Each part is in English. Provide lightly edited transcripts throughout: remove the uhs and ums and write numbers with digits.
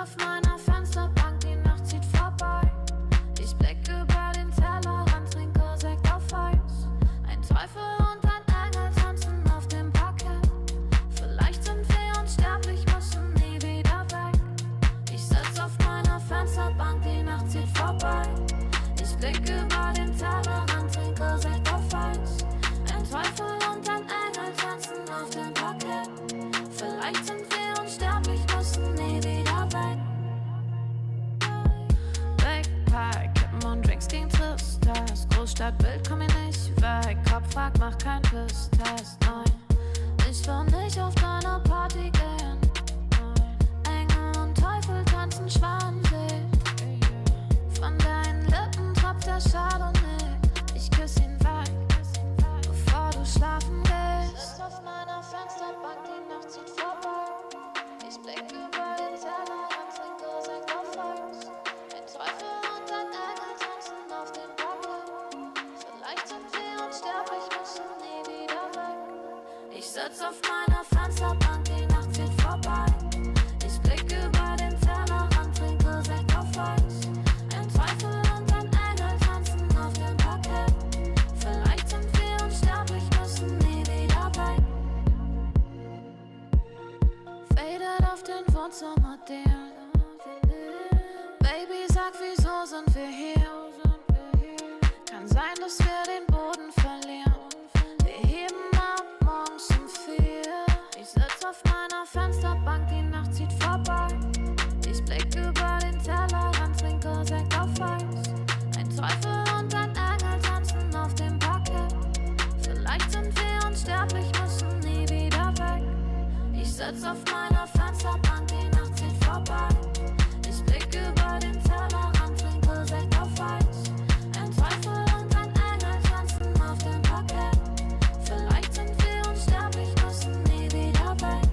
auf meiner Fensterbank, die Nacht zieht vorbei. Ich blick über den Tellerrand, trinke Sekt auf Eis. Ein Teufel und ein Engel tanzen auf dem Parkett. Vielleicht sind wir unsterblich, müssen nie wieder weg. Ich sitz auf meiner Fensterbank, die Nacht zieht vorbei. Ich blick über den Tellerrand, trinke Sekt auf Eis. Ein Teufel und ein Engel tanzen auf dem Parkett. Vielleicht sind wir unsterblich, müssen nie wieder weg. Backpack, Kippen und Drinks gegen Tristesse. Großstadtbild, komm mir nicht weg. Kopf fragt, mach kein Pisstest, nein. Ich will nicht auf deine Party gehen, nein. Engel und Teufel tanzen Schwanensee. Von deinen Lippen tropft der Chardonnay. Ich küss ihn weg, bevor du schlafen gehst. Ich sitz auf meiner Fensterbank, die Nacht zieht vorbei. Ich blick über den Tellerrand, trinke Sekt auf Eis. Ein Teufel und ein Engel tanzen auf dem Parkett. Vielleicht sind wir unsterblich, müssen nie wieder weg. Ich sitz auf meiner Fensterbank, die Nacht zieht vorbei. Ich blick über den Tellerrand, trinke Sekt auf Eis. Ein Teufel und ein Engel tanzen auf dem Parkett. Vielleicht sind wir unsterblich, müssen nie wieder weg. Faded auf den Wohnzimmerdielen. Baby, sag, wieso sind wir hier? Kann sein, dass wir den Boden verlieren. Wir heben ab morgens um 4. Ich sitz auf meiner Fensterbank, die Nacht zieht vorbei. Ich blick über den Tellerrand, trinke Sekt auf Eis. Ein Teufel und ein Engel tanzen auf dem Parkett. Vielleicht sind wir unsterblich, müssen nie wieder weg. Ich sitz auf meiner Fensterbank, die Nacht zieht vorbei. Ich blick über den Tellerrand, trinke Sekt auf Eis. Ein Teufel und ein Engel tanzen auf dem Parkett. Vielleicht sind wir unsterblich, müssen nie wieder weg.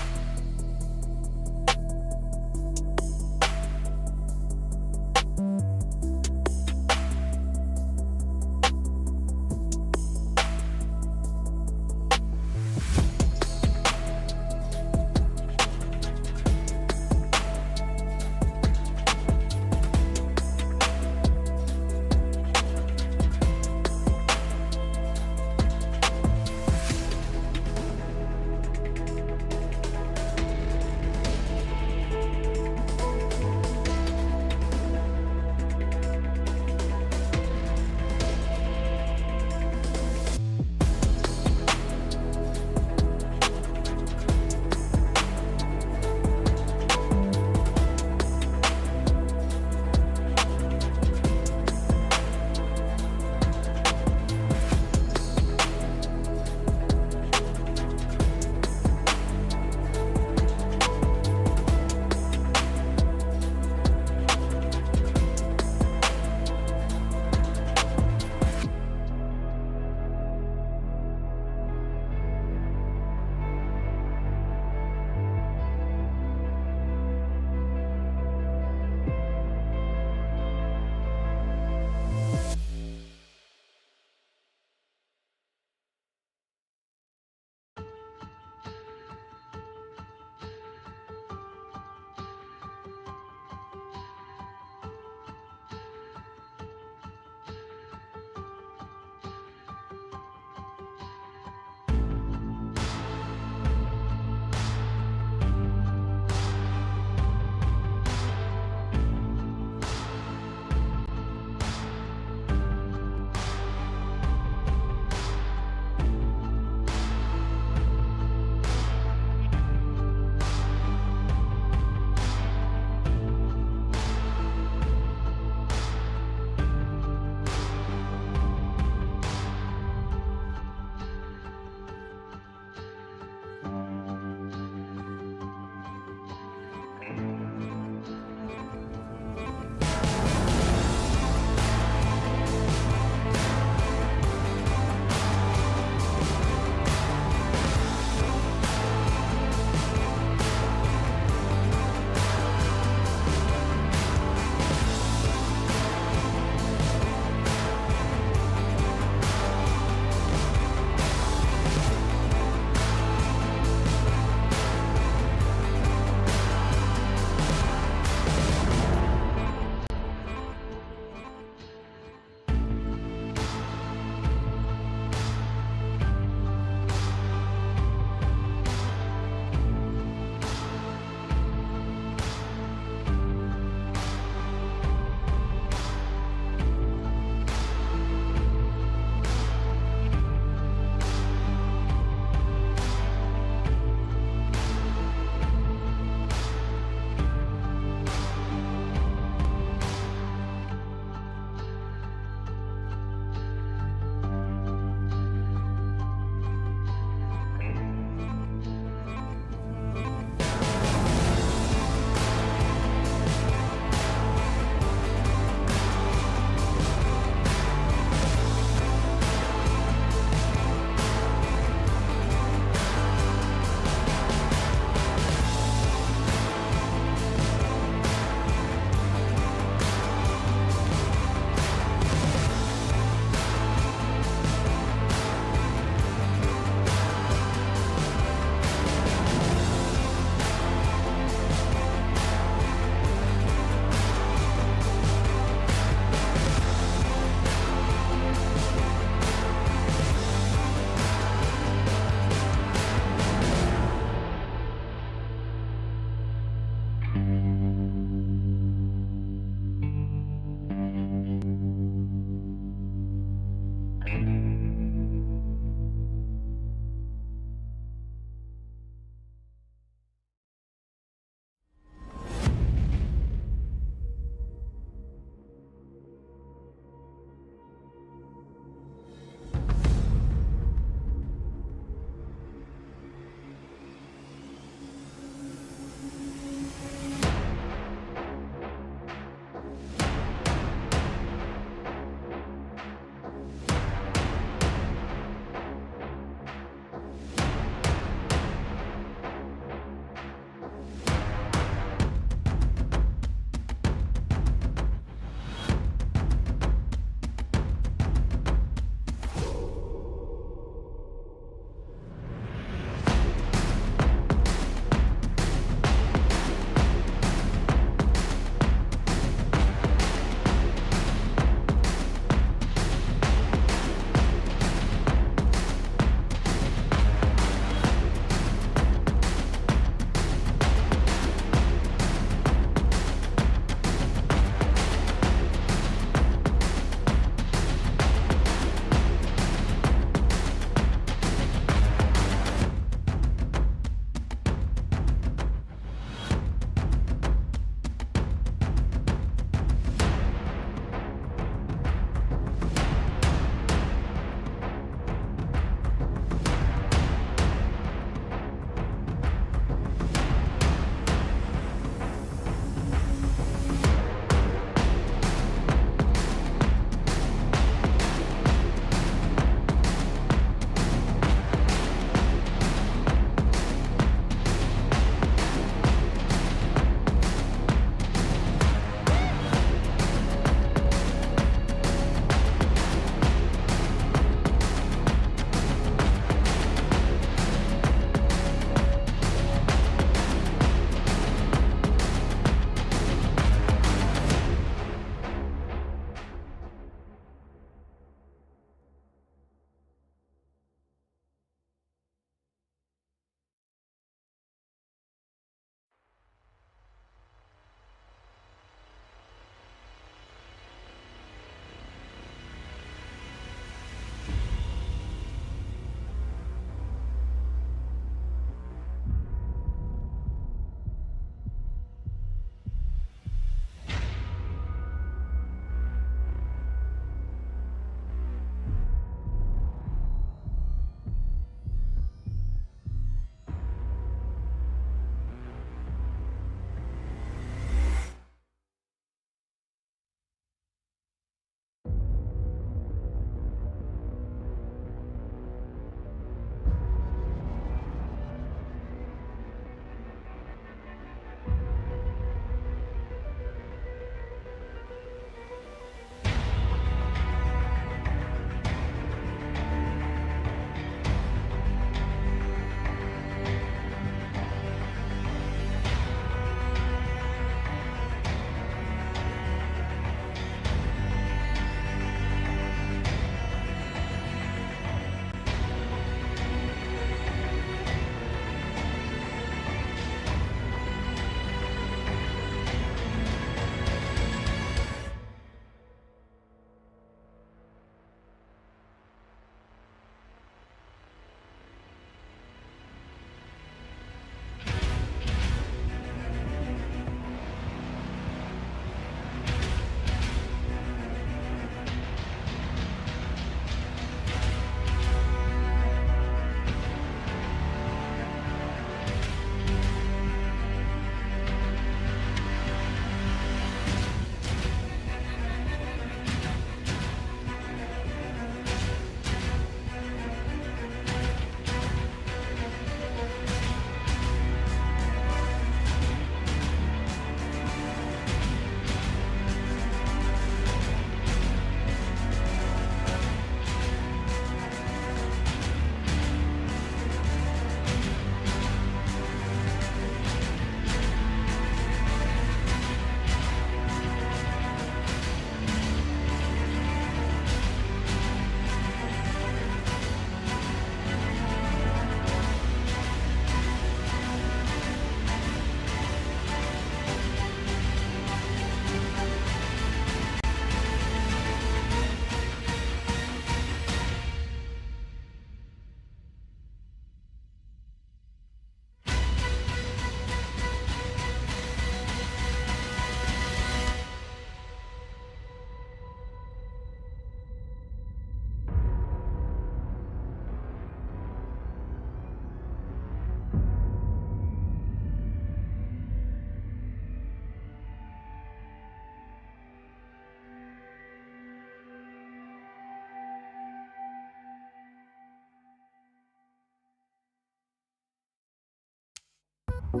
I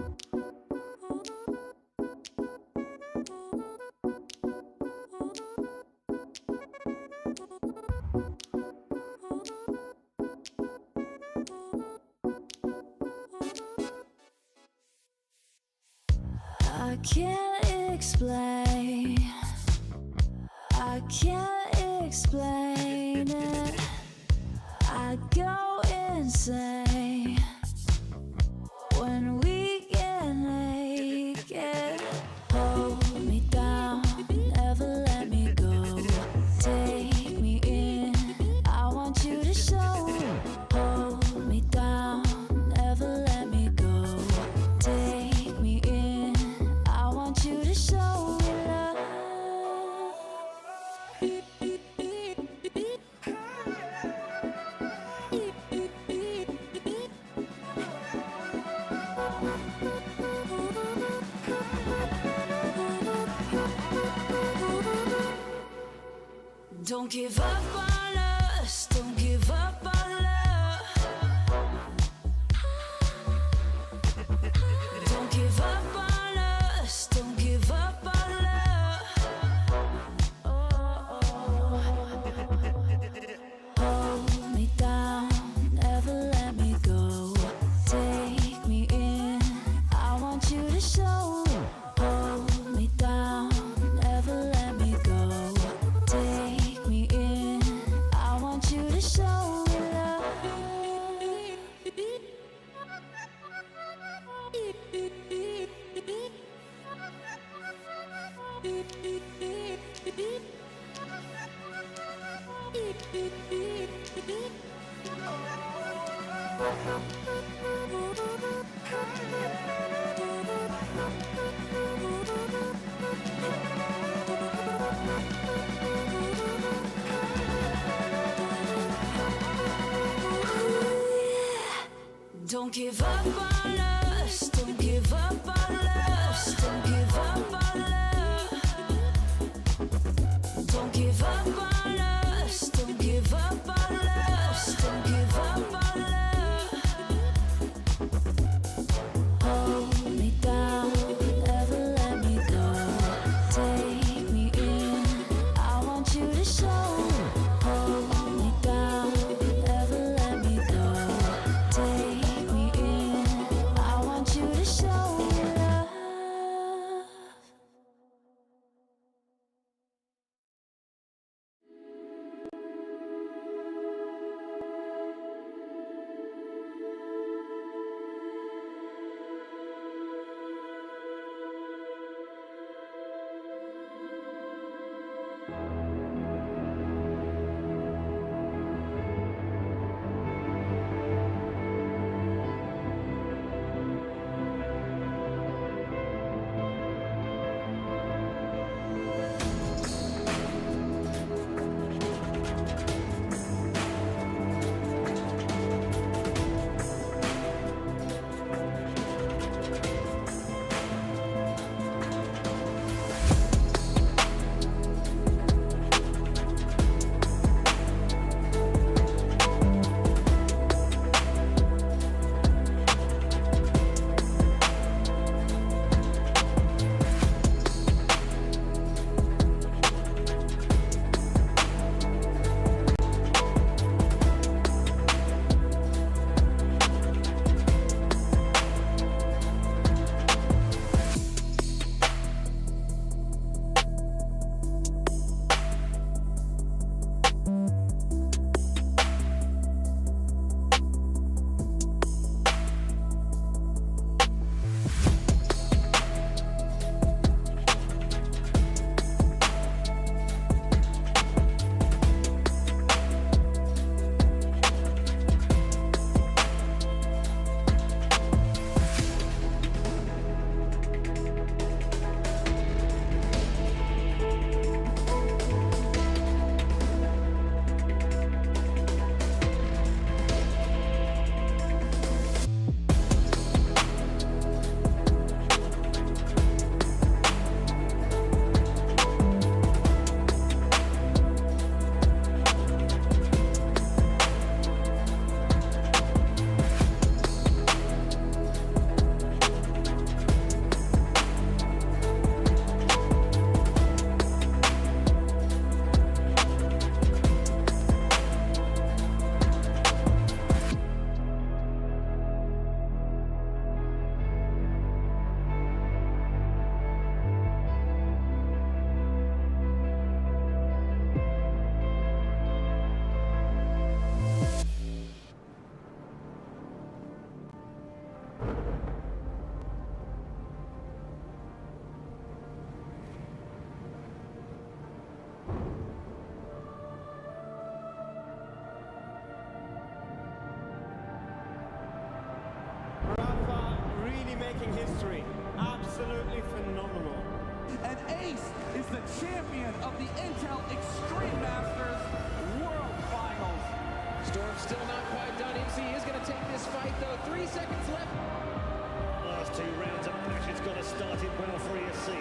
can't explain. I can't explain it. I go insane when we get naked. Hold me down, never let me go. Take me in, I want you to show. Hold me down, never let me go. Take me in, I want you to show me love. Don't give up on us, don't give up on love. Don't give up on us, don't give up on love. Hold me down, never let me go. Take me in, I want you to show. Hold me down, never let me go. Take me in, I want you to show me love. Don't give up on us, don't give up on us, don't give up on love. Don't give up on us, don't give up on us, don't give up on love. Hold me down, never let me go. Take me in, I want you to show. Hold me down, never let me go. Take me in, making history. Absolutely phenomenal. And Ace is the champion of the Intel Extreme Masters World Finals. Storm's still not quite done. MC is going to take this fight, though. 3 seconds left. Last 2 rounds of Passion's got to start it well for ESC.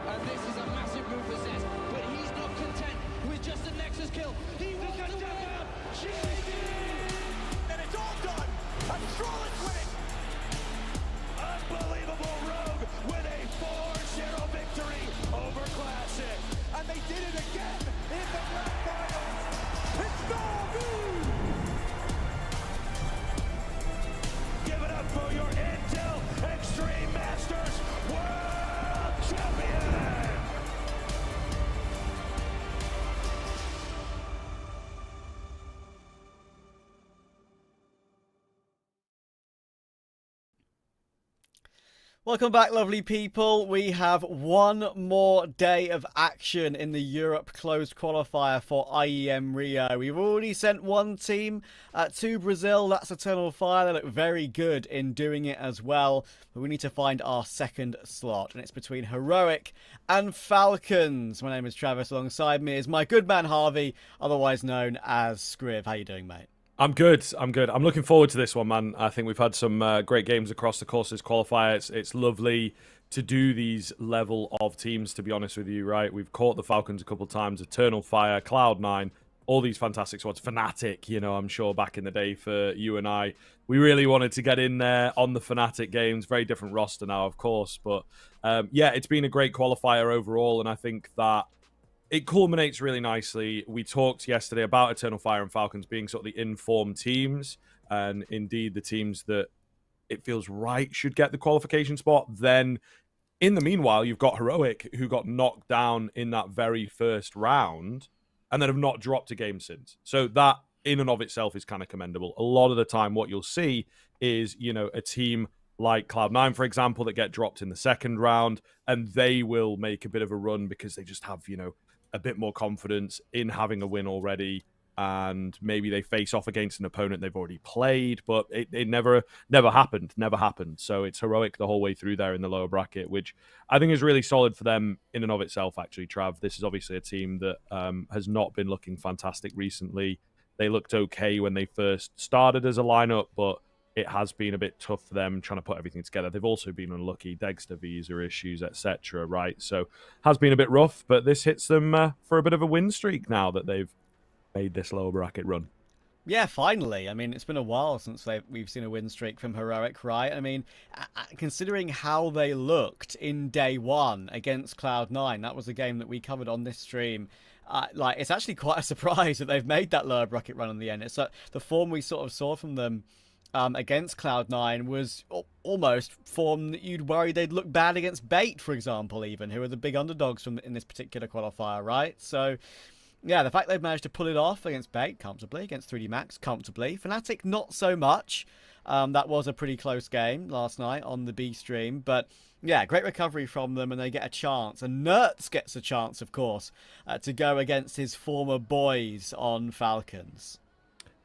And this is a massive move for Zez, but he's not content with just a Nexus kill. He wants to win out. And it's all done. A flawless win. Unbelievable Rogue with a 4-0 victory over Classic. And they did it again in the grand finals. It's Falcons! Give it up for your Intel Extreme Masters World Champion! Welcome back, lovely people. We have one more day of action in the Europe closed qualifier for IEM Rio. We've already sent one team to Brazil. That's Eternal Fire. They look very good in doing it as well. But we need to find our second slot. And it's between Heroic and Falcons. My name is Travis. Alongside me is my good man Harvey, otherwise known as Scriv. How you doing, mate? I'm good. I'm looking forward to this one, man. I think we've had some great games across the course of this qualifier. It's lovely to do these level of teams, to be honest with you, right? We've caught the Falcons a couple of times, Eternal Fire, Cloud9, all these fantastic squads. Fnatic, you know, I'm sure back in the day for you and I, we really wanted to get in there on the Fnatic games. Very different roster now, of course. But yeah, it's been a great qualifier overall, and I think that it culminates really nicely. We talked yesterday about Eternal Fire and Falcons being sort of the informed teams, and indeed the teams that it feels right should get the qualification spot. Then, in the meanwhile, you've got Heroic, who got knocked down in that very first round, and then have not dropped a game since. So that, in and of itself, is kind of commendable. A lot of the time, what you'll see is, you know, a team like Cloud9, for example, that get dropped in the second round, and they will make a bit of a run because they just have, you know, a bit more confidence in having a win already, and maybe they face off against an opponent they've already played, but it never happened. So it's Heroic the whole way through there in the lower bracket, which I think is really solid for them in and of itself, actually, Trav. This is obviously a team that has not been looking fantastic recently. They looked okay when they first started as a lineup, but it has been a bit tough for them trying to put everything together. They've also been unlucky, Dexter visa issues, etc., right? So has been a bit rough, but this hits them for a bit of a win streak now that they've made this lower bracket run. Yeah, finally. I mean, it's been a while since we've seen a win streak from Heroic, right? I mean, considering how they looked in day one against Cloud9, that was a game that we covered on this stream. Like, it's actually quite a surprise that they've made that lower bracket run in the end. It's the form we sort of saw from them against Cloud9 was almost form that you'd worry they'd look bad against Bait, for example, even, who are the big underdogs in this particular qualifier, right? So, yeah, the fact they've managed to pull it off against Bait comfortably, against 3D Max comfortably. Fnatic, not so much. That was a pretty close game last night on the B stream, but yeah, great recovery from them, and they get a chance. And Nertz gets a chance, of course, to go against his former boys on Falcons.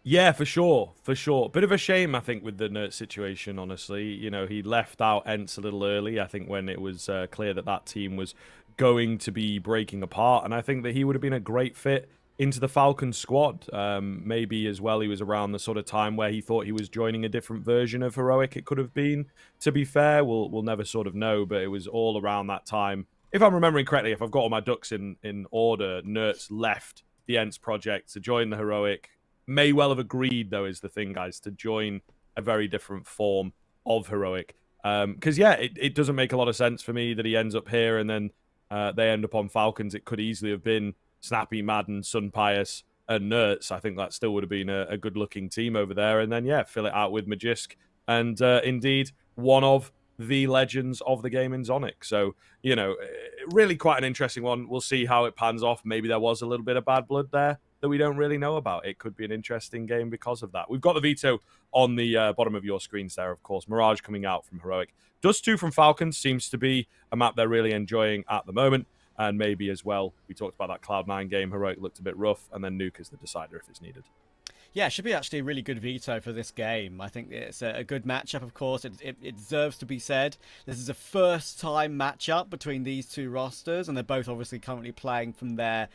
Yeah, for sure. Bit of a shame, I think, with the Nert situation, honestly. You know, he left out Ents a little early, I think, when it was clear that that team was going to be breaking apart. And I think that he would have been a great fit into the Falcons squad. Maybe as well, he was around the sort of time where he thought he was joining a different version of Heroic. It could have been, to be fair. We'll never sort of know, but it was all around that time. If I'm remembering correctly, if I've got all my ducks in order, Nertz left the Ents project to join the Heroic. May well have agreed, though, is the thing, guys, to join a very different form of Heroic. Because, yeah, it doesn't make a lot of sense for me that he ends up here and then they end up on Falcons. It could easily have been Snappy, Madden, Sunpius, and Nertz. I think that still would have been a good-looking team over there. And then, yeah, fill it out with Magisk. And indeed, one of the legends of the game in Zonic. So, you know, really quite an interesting one. We'll see how it pans off. Maybe there was a little bit of bad blood there that we don't really know about. It could be an interesting game because of that. We've got the veto on the bottom of your screens there, of course. Mirage coming out from Heroic. Dust 2 from Falcons seems to be a map they're really enjoying at the moment. And maybe as well, we talked about that Cloud9 game. Heroic looked a bit rough. And then Nuke is the decider if it's needed. Yeah, it should be actually a really good veto for this game. I think it's a good matchup, of course. It deserves to be said. This is a first-time matchup between these two rosters, and they're both obviously currently playing from their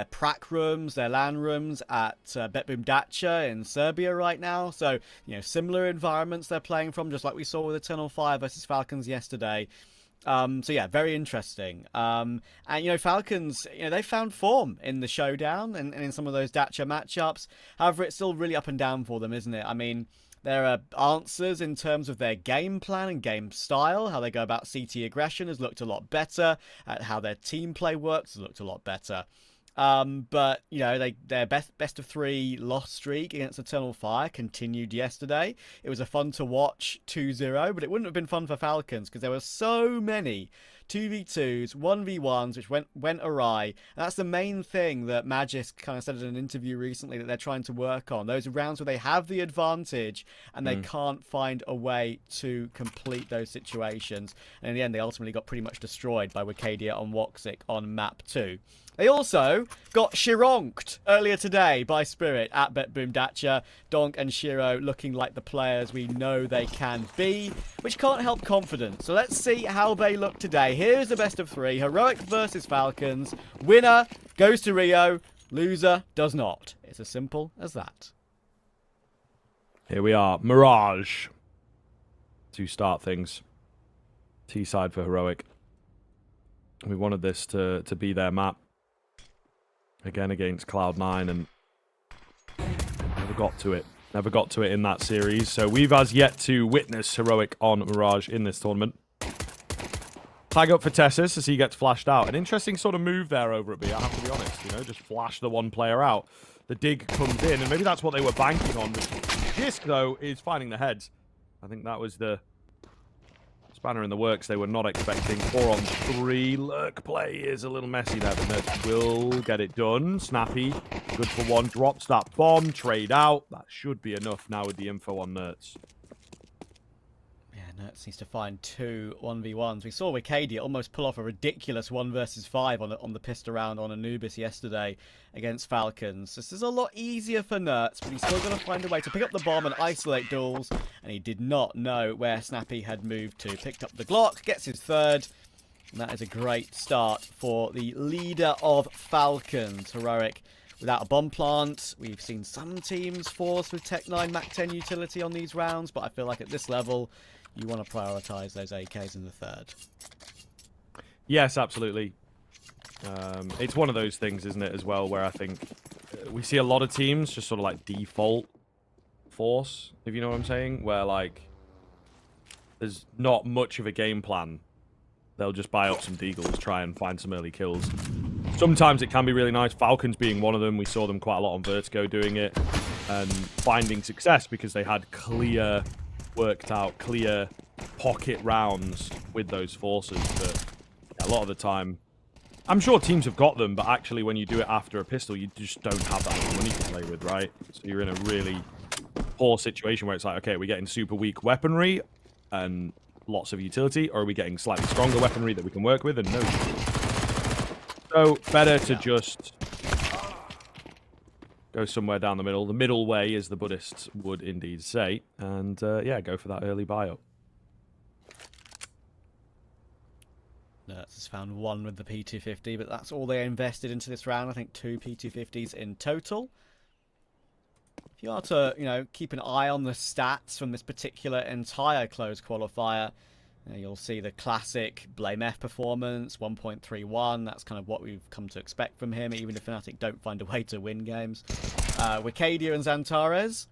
prac rooms, their LAN rooms at Betboom Dacha in Serbia right now. So, similar environments they're playing from, just like we saw with Eternal Fire versus Falcons yesterday. So yeah, very interesting. And Falcons, they found form in the showdown and in some of those Dacha matchups. However, it's still really up and down for them, isn't it? I mean, there are answers in terms of their game plan and game style. How they go about CT aggression has looked a lot better. How their team play works has looked a lot better. But their best of 3 loss streak against Eternal Fire continued yesterday. It was a fun to watch 2-0, but it wouldn't have been fun for Falcons because there were so many 2v2s, 1v1s which went awry. And that's the main thing that Magis kind of said in an interview recently that they're trying to work on. Those rounds where they have the advantage and they can't find a way to complete those situations. And in the end, they ultimately got pretty much destroyed by Wicadia on Woxic on map 2. They also got shironked earlier today by Spirit at Betboom Dacha. Donk and Shiro looking like the players we know they can be, which can't help confidence. So let's see how they look today. Here's the best of 3. Heroic versus Falcons. Winner goes to Rio. Loser does not. It's as simple as that. Here we are. Mirage to start things. T-side for Heroic. We wanted this to be their map. Again against Cloud9 and never got to it. Never got to it in that series. So we've as yet to witness Heroic on Mirage in this tournament. Tag up for Tessus as he gets flashed out. An interesting sort of move there over at B, I have to be honest. Just flash the one player out. The dig comes in, and maybe that's what they were banking on. Disc, though, is finding the heads. I think that was the spanner in the works they were not expecting. 4-on-3. Lurk play is a little messy there, but Nerds will get it done. Snappy, good for 1. Drops that bomb. Trade out. That should be enough now with the info on Nerds. Yeah, Nerds needs to find 2 1v1s. We saw Wicadia almost pull off a ridiculous 1 versus 5 on the pissed around on Anubis yesterday against Falcons. This is a lot easier for Nerds, but he's still going to find a way to pick up the bomb and isolate duels. And he did not know where Snappy had moved to. Picked up the Glock, gets his 3rd. And that is a great start for the leader of Falcons. Heroic without a bomb plant. We've seen some teams force with Tech 9 Mac 10 utility on these rounds, but I feel like at this level, you want to prioritize those AKs in the 3rd. Yes, absolutely. It's one of those things, isn't it, as well, where I think we see a lot of teams just sort of like default force, if you know what I'm saying, where like there's not much of a game plan. They'll just buy up some deagles, try and find some early kills. Sometimes it can be really nice. Falcons being one of them. We saw them quite a lot on Vertigo doing it and finding success because they had worked out clear pocket rounds with those forces. But a lot of the time, I'm sure teams have got them, but actually when you do it after a pistol, you just don't have that much money to play with, right? So you're in a really poor situation where it's like, okay, are we getting super weak weaponry and lots of utility, or are we getting slightly stronger weaponry that we can work with and no? So better to just go somewhere down the middle. The middle way, as the Buddhists would indeed say, and yeah, go for that early buy-up. Nerds has found 1 with the P250, but that's all they invested into this round. I think 2 P250s in total. If you are to, keep an eye on the stats from this particular entire closed qualifier, you'll see the classic Blame F performance, 1.31. That's kind of what we've come to expect from him, even if Fnatic don't find a way to win games. Wicadia and Xantares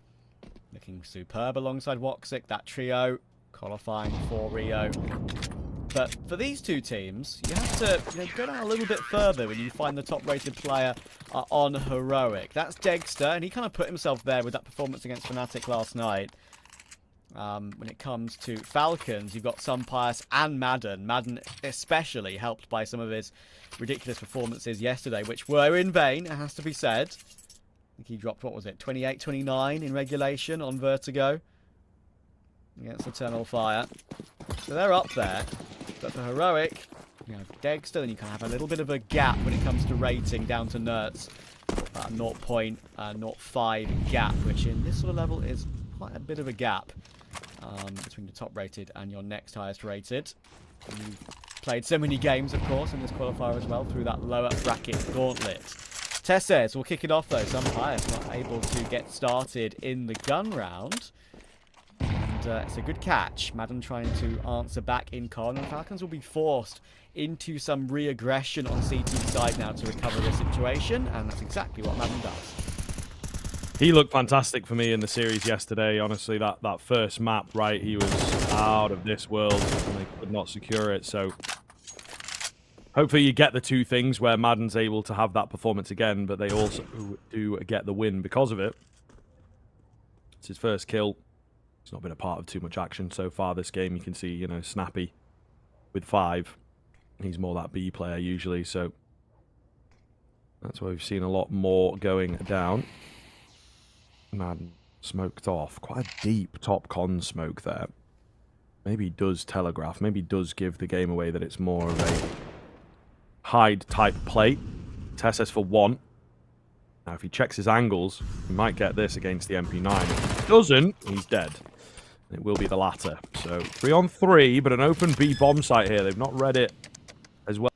looking superb alongside Woxic. That trio qualifying for Rio. But for these two teams, you have to go down a little bit further when you find the top-rated player on Heroic. That's Degster, and he kind of put himself there with that performance against Fnatic last night. When it comes to Falcons, you've got Sunpius and Madden. Madden especially helped by some of his ridiculous performances yesterday, which were in vain, it has to be said. I think he dropped, what was it, 28, 29 in regulation on Vertigo against Eternal Fire. So they're up there. But for Heroic, you have Degster, and you can have a little bit of a gap when it comes to rating down to Nerds. About 0.05 gap, which in this sort of level is quite a bit of a gap between the top rated and your next highest rated. And you've played so many games, of course, in this qualifier as well through that lower bracket gauntlet. Tesses will kick it off though. Some highest not able to get started in the gun round. And it's a good catch. Madden trying to answer back in corner. And Falcons will be forced into some re-aggression on CT's side now to recover the situation. And that's exactly what Madden does. He looked fantastic for me in the series yesterday. Honestly, that first map, right, he was out of this world and they could not secure it. So hopefully you get the two things where Madden's able to have that performance again, but they also do get the win because of it. It's his first kill. He's not been a part of too much action so far this game. You can see, you know, Snappy with 5. He's more that B player usually, so that's why we've seen a lot more going down. Madden smoked off. Quite a deep top con smoke there. Maybe he does telegraph. Maybe he does give the game away that it's more of a hide type play. Tesses for 1. Now if he checks his angles, he might get this against the MP9. If he doesn't, he's dead. It will be the latter. So 3 on 3, but an open B bomb site here. They've not read it as well.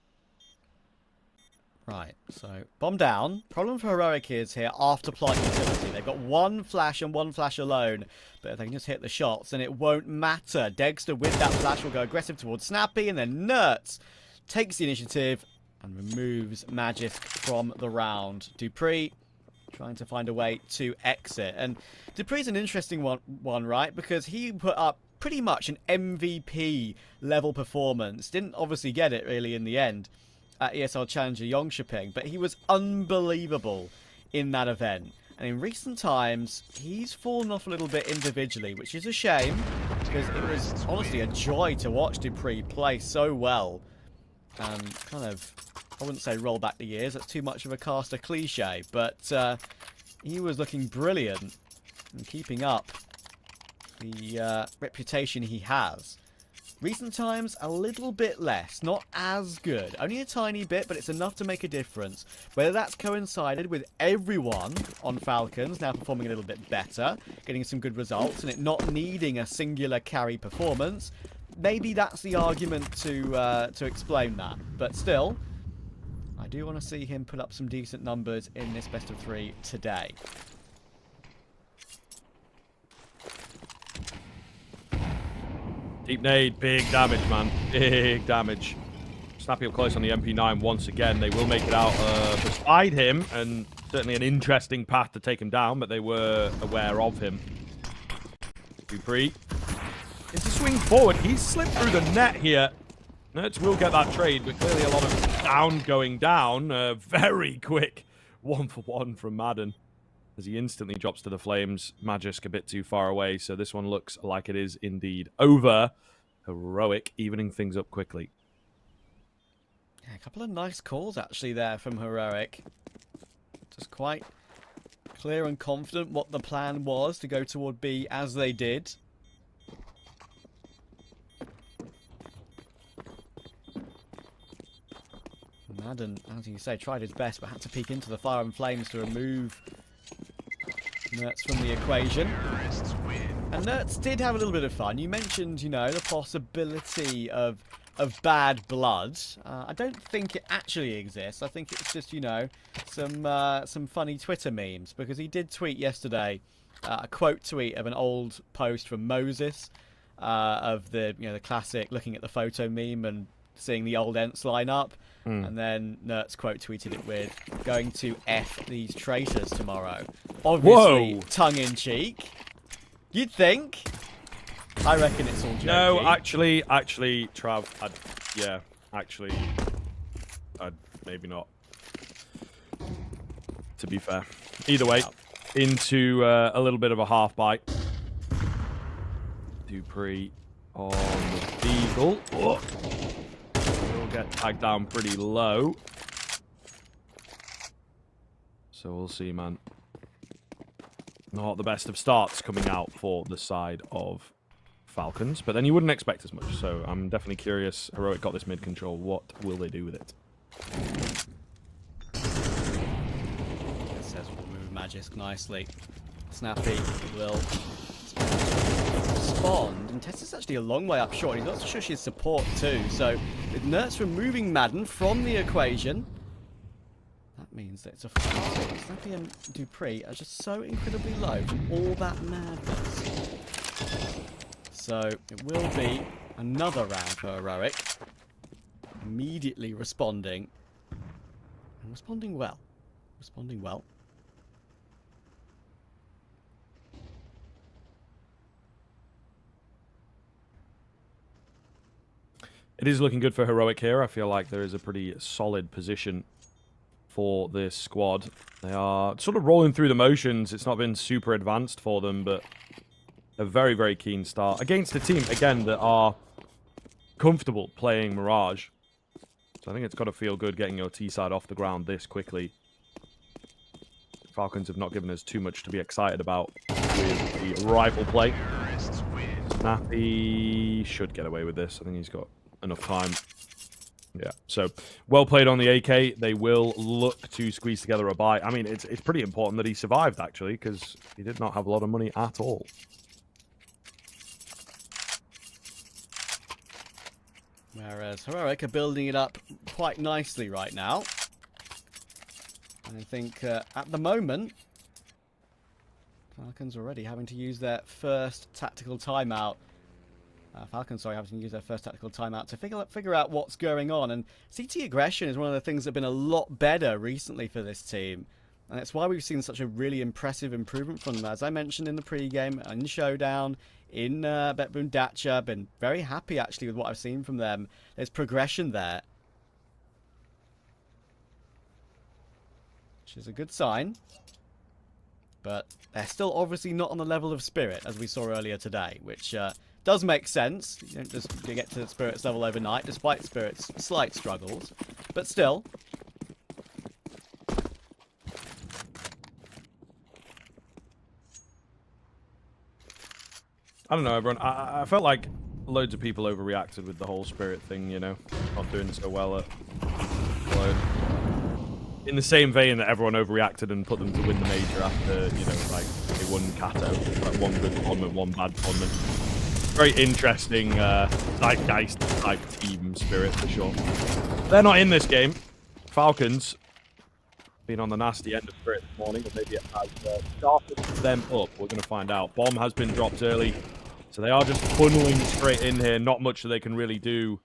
Right, so bomb down. Problem for Heroic is here after plot utility. They've got 1 flash and 1 flash alone, but if they can just hit the shots, then it won't matter. Dexter with that flash will go aggressive towards Snappy, and then Nertz takes the initiative and removes Magisk from the round. Dupree trying to find a way to exit. And Dupree's an interesting one, right? Because he put up pretty much an MVP level performance. Didn't obviously get it really in the end at ESL Challenger Yongshiping, but he was unbelievable in that event. And in recent times, he's fallen off a little bit individually, which is a shame, because it was honestly a joy to watch Dupree play so well. And kind of, I wouldn't say roll back the years, that's too much of a caster cliche, but he was looking brilliant and keeping up the reputation he has. Recent times, a little bit less. Not as good. Only a tiny bit, but it's enough to make a difference. Whether that's coincided with everyone on Falcons now performing a little bit better, getting some good results, and it not needing a singular carry performance, maybe that's the argument to explain that. But still, I do want to see him put up some decent numbers in this best of 3 today. Deep nade, big damage, man. Big damage. Snappy up close on the MP9 once again. They will make it out beside him, and certainly an interesting path to take him down, but they were aware of him. Dupree into swing forward. He's slipped through the net here. Nertz will get that trade, but clearly a lot of down going down. Very quick 1-for-1 from Madden, as he instantly drops to the flames. Magisk a bit too far away, so this one looks like it is indeed over. Heroic evening things up quickly. Yeah, a couple of nice calls actually there from Heroic. Just quite clear and confident what the plan was to go toward B as they did. Madden, as you say, tried his best, but had to peek into the fire and flames to remove Nertz from the equation. And Nertz did have a little bit of fun. You mentioned, you know, the possibility of bad blood. I don't think it actually exists. I think it's just, you know, some funny Twitter memes, because he did tweet yesterday a quote tweet of an old post from Moses of the, you know, the classic looking at the photo meme and seeing the old Ents line up. And then Nertz quote tweeted it with, going to F these traitors tomorrow. Obviously, tongue-in-cheek. You'd think. I reckon it's all jokey. No, actually, Trav, I'd maybe not. To be fair. Either way, into a little bit of a half bite. Dupree on the Beagle. Oh. Get tagged down pretty low. So we'll see, man. Not the best of starts coming out for the side of Falcons, but then you wouldn't expect as much. So I'm definitely curious. Heroic got this mid control. What will they do with it? says we'll move Magisk nicely. Snappy will respond, and Tess is actually a long way up short. He's got Shush's support too, so with Nertz removing Madden from the equation, that means that it's a 4-2. Snappy and Dupree are just so incredibly low from all that madness. So it will be another round for Heroic. Immediately responding. And responding well. Responding well. It is looking good for Heroic here. I feel like there is a pretty solid position for this squad. They are sort of rolling through the motions. It's not been super advanced for them, but a very, very keen start against a team, again, that are comfortable playing Mirage. So I think it's got to feel good getting your T-side off the ground this quickly. Falcons have not given us too much to be excited about with the rifle play. Snappy should get away with this. I think he's got enough time. Yeah, so well played on the AK. They will look to squeeze together a buy. I mean, it's pretty important that he survived, actually, because he did not have a lot of money at all. Whereas Heroic are building it up quite nicely right now. And I think at the moment, Falcons already having to use their first tactical timeout. Falcons, sorry, having to use their first tactical timeout to figure out what's going on. And CT aggression is one of the things that have been a lot better recently for this team. And that's why we've seen such a really impressive improvement from them. As I mentioned in the pre-game, in Showdown, in Betboon Dacha, been very happy actually with what I've seen from them. There's progression there, which is a good sign. But they're still obviously not on the level of Spirit, as we saw earlier today, which does make sense. You don't just get to the Spirit's level overnight, despite Spirit's slight struggles. But still. I don't know, everyone. I felt like loads of people overreacted with the whole Spirit thing, you know. Not doing so well at Cologne. In the same vein that everyone overreacted and put them to win the major after, you know, like, they won Kato. Like, one good tournament, one bad tournament. Very interesting zeitgeist type team Spirit, for sure. They're not in this game. Falcons been on the nasty end of Spirit this morning, or maybe it has started them up. We're going to find out. Bomb has been dropped early, so they are just funneling straight in here. Not much that they can really do.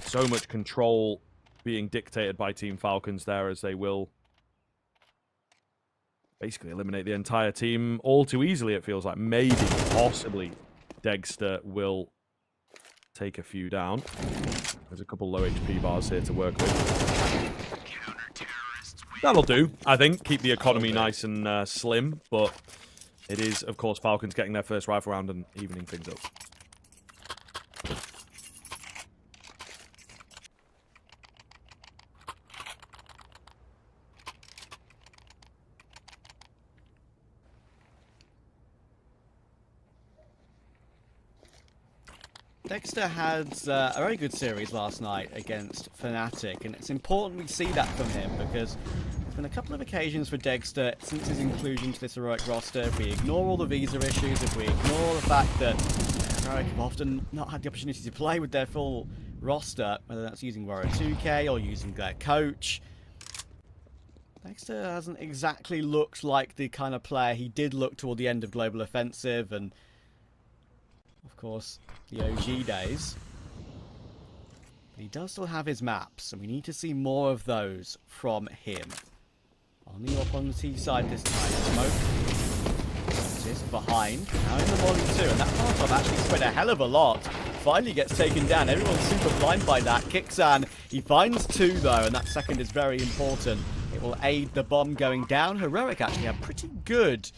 So much control being dictated by Team Falcons there, as they will basically eliminate the entire team all too easily, it feels like. Maybe, possibly, Degster will take a few down. There's a couple low HP bars here to work with. That'll do, I think. Keep the economy nice and slim, but it is, of course, Falcons getting their first rifle round and evening things up. Dexter had a very good series last night against Fnatic, and it's important we see that from him because there's been a couple of occasions for Dexter since his inclusion to this Heroic roster. If we ignore all the visa issues, if we ignore the fact that Heroic have often not had the opportunity to play with their full roster, whether that's using Warrior 2K or using their coach, Dexter hasn't exactly looked like the kind of player he did look toward the end of Global Offensive and, of course, the OG days. But he does still have his maps, and we need to see more of those from him. On the opportunity side this time. Smoke. Is behind. Now in the Molly too, and that Molotov actually spread a hell of a lot. Finally gets taken down. Everyone's super blind by that. Kixan, he finds two though, and that second is very important. It will aid the bomb going down. Heroic actually have pretty good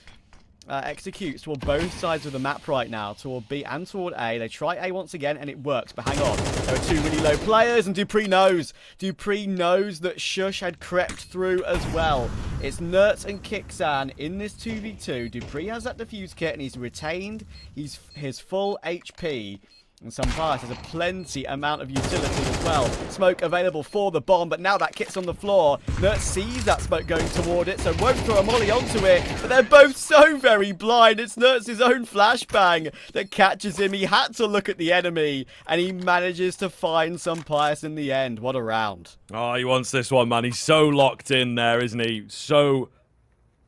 executes toward both sides of the map right now, toward B and toward A. They try A once again, and it works, but hang on. There are two really low players, and Dupree knows. Dupree knows that Shush had crept through as well. It's Nertz and Kixan in this 2v2. Dupree has that defuse kit, and he's retained his full HP. And Sunpias has a plenty amount of utility as well. Smoke available for the bomb, but now that kit's on the floor. Nert sees that smoke going toward it, so won't throw a molly onto it. But they're both so very blind. It's Nert's own flashbang that catches him. He had to look at the enemy, and he manages to find Sunpias in the end. What a round. Oh, he wants this one, man. He's so locked in there, isn't he?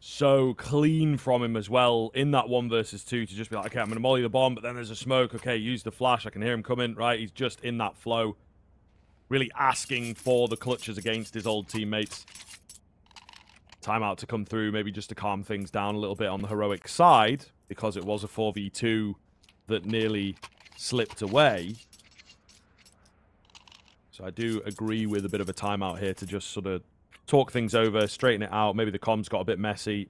So clean from him as well in that 1 versus 2 to just be like, okay, I'm going to molly the bomb, but then there's a smoke. Okay, use the flash. I can hear him coming, right? He's just in that flow. Really asking for the clutches against his old teammates. Timeout to come through, maybe just to calm things down a little bit on the heroic side, because it was a 4v2 that nearly slipped away. So I do agree with a bit of a timeout here to just sort of talk things over, straighten it out. Maybe the comms got a bit messy,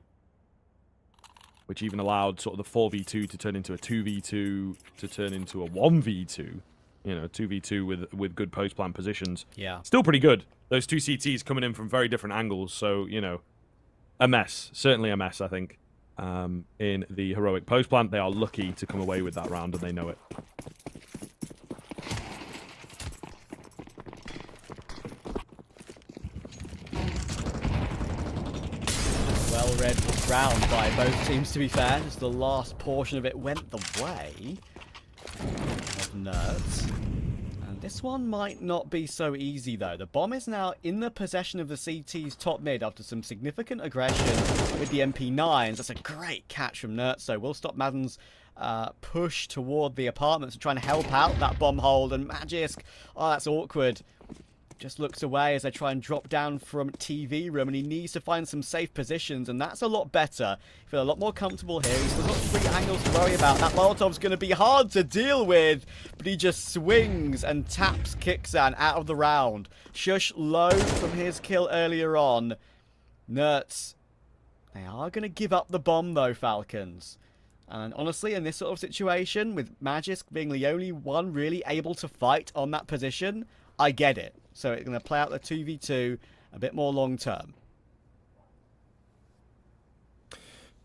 which even allowed sort of the 4v2 to turn into a 2v2, to turn into a 1v2. You know, 2v2 with good post-plan positions. Yeah. Still pretty good. Those two CTs coming in from very different angles. So, you know, a mess. Certainly a mess, I think. In the heroic post-plant, they are lucky to come away with that round, and they know it. Well-read round by both teams, to be fair. Just the last portion of it went the way of Nerds. And this one might not be so easy, though. The bomb is now in the possession of the CT's top mid after some significant aggression with the MP9s. That's a great catch from Nerds, so we'll stop Madden's push toward the apartments and trying to help out that bomb hold. And Magisk, oh, that's awkward. Just looks away as they try and drop down from TV room, and he needs to find some safe positions, and that's a lot better. Feel a lot more comfortable here. He's still got 3 angles to worry about. That Molotov's going to be hard to deal with, but he just swings and taps Kixan out of the round. Shush low from his kill earlier on. Nerds, they are going to give up the bomb though, Falcons. And honestly, in this sort of situation, with Magisk being the only one really able to fight on that position, I get it. So it's going to play out the 2v2 a bit more long term. I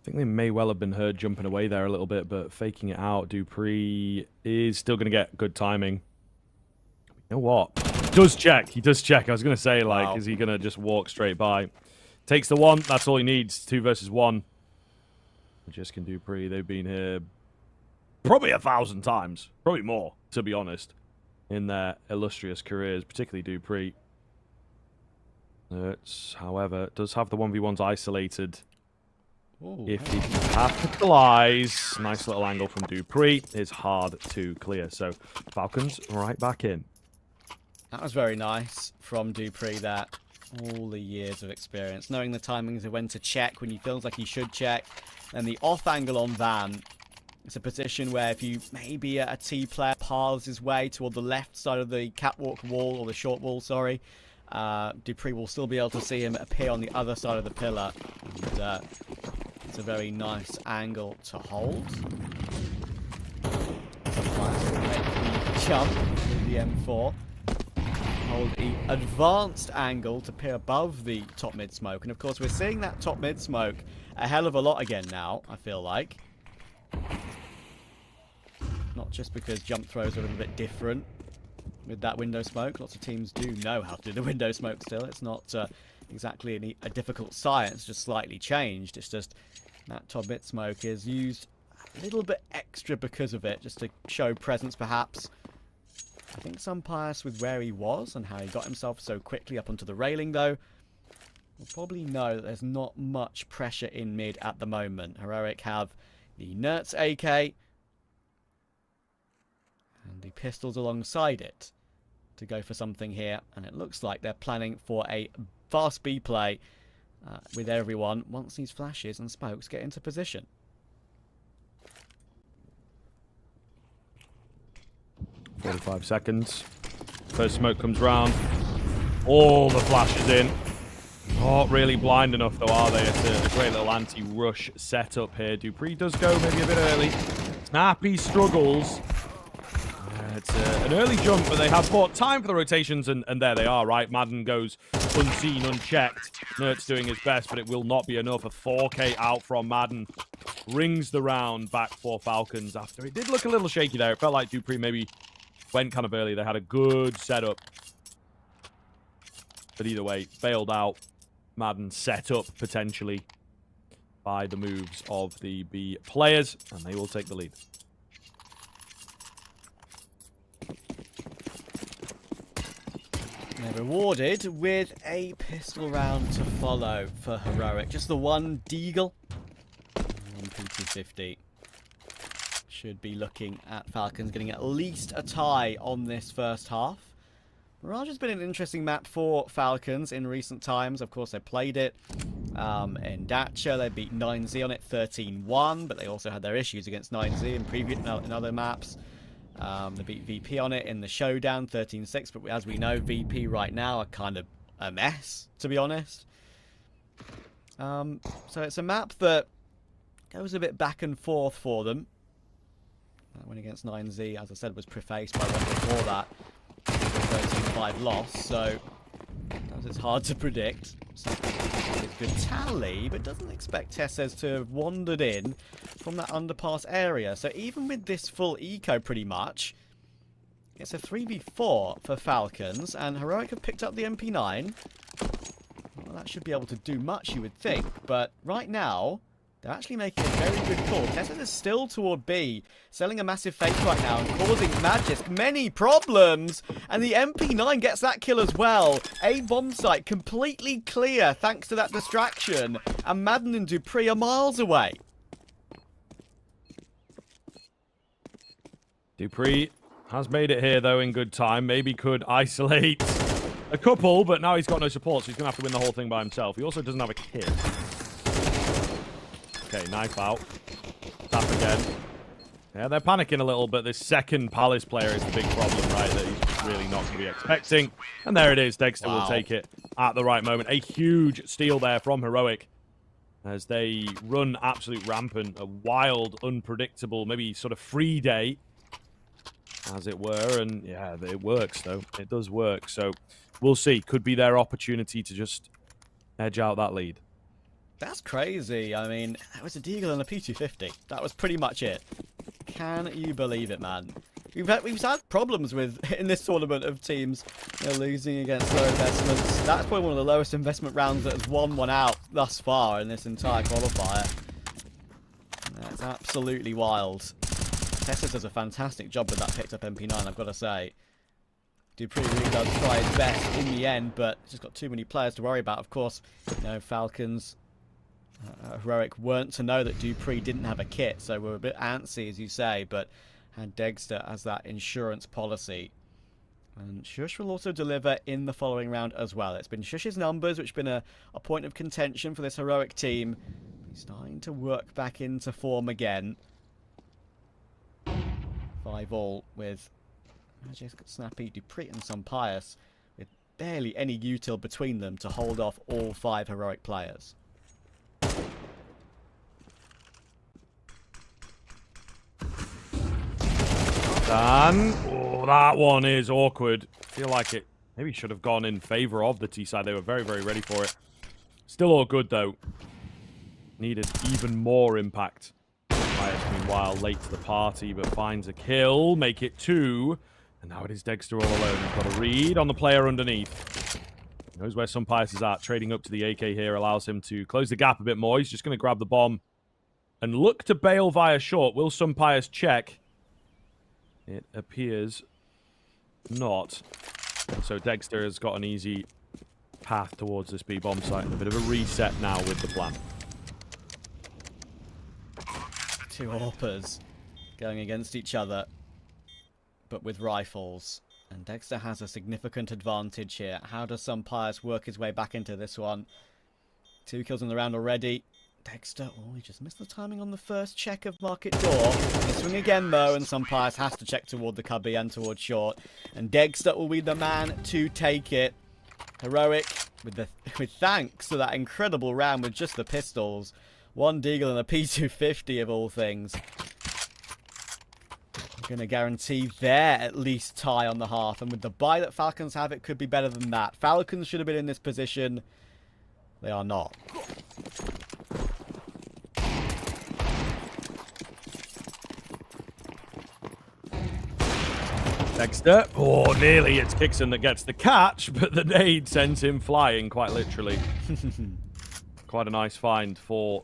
think they may well have been heard jumping away there a little bit, but faking it out, Dupree is still going to get good timing. You know what? He does check. He does check. I was going to say, like, wow. Is he going to just walk straight by? Takes the 1. That's all he needs. 2 versus 1. Magisk and Dupree, they've been here probably 1,000 times. Probably more, to be honest, in their illustrious careers, particularly Dupree. However, does have the 1v1s isolated. Ooh, if he can capitalize, nice little angle from Dupree is hard to clear. So Falcons right back in. That was very nice from Dupree. That all the years of experience, knowing the timings of when to check when he feels like he should check, and the off angle on Van. It's a position where if you maybe a T player paths his way toward the left side of the catwalk wall, or the short wall, sorry, Dupree will still be able to see him appear on the other side of the pillar. And, it's a very nice angle to hold. Jump with the M4. Hold the advanced angle to peer above the top mid smoke. And of course, we're seeing that top mid smoke a hell of a lot again now, I feel like. Not just because jump throws are a little bit different with that window smoke. Lots of teams do know how to do the window smoke still. It's not exactly a difficult science, just slightly changed. It's just that top mid smoke is used a little bit extra because of it, just to show presence perhaps. I think Sunpias, with where he was and how he got himself so quickly up onto the railing though, will probably know that there's not much pressure in mid at the moment. Heroic have the Nertz AK and the pistols alongside it to go for something here, and it looks like they're planning for a fast B play with everyone once these flashes and smokes get into position. $45 seconds. First smoke comes round. All the flashes in. Not really blind enough though, are they? It's a great little anti-rush setup here. Dupree does go maybe a bit early. Snappy struggles. It's an early jump, but they have bought time for the rotations, and there they are, right? Madden goes unseen, unchecked. Nert's doing his best, but it will not be enough. A 4K out from Madden. rings the round back for Falcons after it did look a little shaky there. It felt like Dupree maybe went kind of early. They had a good setup. But either way, bailed out. Madden set up potentially by the moves of the B players, and they will take the lead. They're rewarded with a pistol round to follow for Heroic. Just the one Deagle. And P250 should be looking at Falcons getting at least a tie on this first half. Mirage has been an interesting map for Falcons in recent times. Of course, they played it in Dacha. They beat 9Z on it 13-1, but they also had their issues against 9Z in other maps. They beat VP on it in the showdown 13-6, but as we know, VP right now are kind of a mess, to be honest. So it's a map that goes a bit back and forth for them. That win against 9Z, as I said, was prefaced by one before that. 13-5 loss, so it's hard to predict. So it's good tally, but doesn't expect Tesses to have wandered in from that underpass area. So even with this full eco pretty much, it's a 3v4 for Falcons, and Heroic have picked up the MP9. Well, that should be able to do much, you would think, but right now, they're actually making a very good call. Tesses is still toward B, selling a massive fake right now and causing Magisk many problems. And the MP9 gets that kill as well. A bomb site completely clear thanks to that distraction. And Madden and Dupree are miles away. Dupree has made it here, though, in good time. Maybe could isolate a couple, but now he's got no support, so he's going to have to win the whole thing by himself. He also doesn't have a kid. Okay, knife out. Tap again. Yeah, they're panicking a little, but this second Palace player is the big problem, right? That he's really not going to be expecting. And there it is. Dexter will take it at the right moment. A huge steal there from Heroic as they run absolute rampant. A wild, unpredictable, maybe sort of free day, as it were. And yeah, it works, though. It does work. So we'll see. Could be their opportunity to just edge out that lead. That's crazy. I mean, that was a Deagle and a P250. That was pretty much it. Can you believe it, man? We've had problems with in this tournament of teams losing against low investments. That's probably one of the lowest investment rounds that has won one out thus far in this entire qualifier. That's absolutely wild. Tessus does a fantastic job with that picked up MP9, I've got to say. Dupree really does try his best in the end, but just got too many players to worry about. Of course, Falcons Heroic weren't to know that Dupree didn't have a kit, so we're a bit antsy, as you say, but had Dexter as that insurance policy. And Shush will also deliver in the following round as well. It's been Shush's numbers, which have been a point of contention for this Heroic team. He's starting to work back into form again. 5-all with Magisk, Snappy, Dupree and some Pious, with barely any util between them to hold off all 5 Heroic players. Done. Oh, that one is awkward. I feel like it maybe should have gone in favor of the T side. They were very, very ready for it. Still all good, though. Needed even more impact. Pious, meanwhile, late to the party, but finds a kill. Make it 2. And now it is Dexter all alone. He's got a read on the player underneath. He knows where some Pious is at. Trading up to the AK here allows him to close the gap a bit more. He's just going to grab the bomb and look to bail via short. Will some Pious check? It appears not. So Dexter has got an easy path towards this B bomb site. And a bit of a reset now with the plan. 2 AWPers going against each other, but with rifles. And Dexter has a significant advantage here. How does some Pious work his way back into this one? 2 kills in the round already. Dexter, oh, he just missed the timing on the first check of Market Door. He'll swing again, though, and some Pious has to check toward the cubby and toward short. And Dexter will be the man to take it. Heroic, with thanks to that incredible round with just the pistols. 1 Deagle and a P250 of all things. I'm going to guarantee their at least tie on the half. And with the buy that Falcons have, it could be better than that. Falcons should have been in this position. They are not. Dexter. Oh, nearly. It's Kixon that gets the catch, but the nade sends him flying, quite literally. Quite a nice find for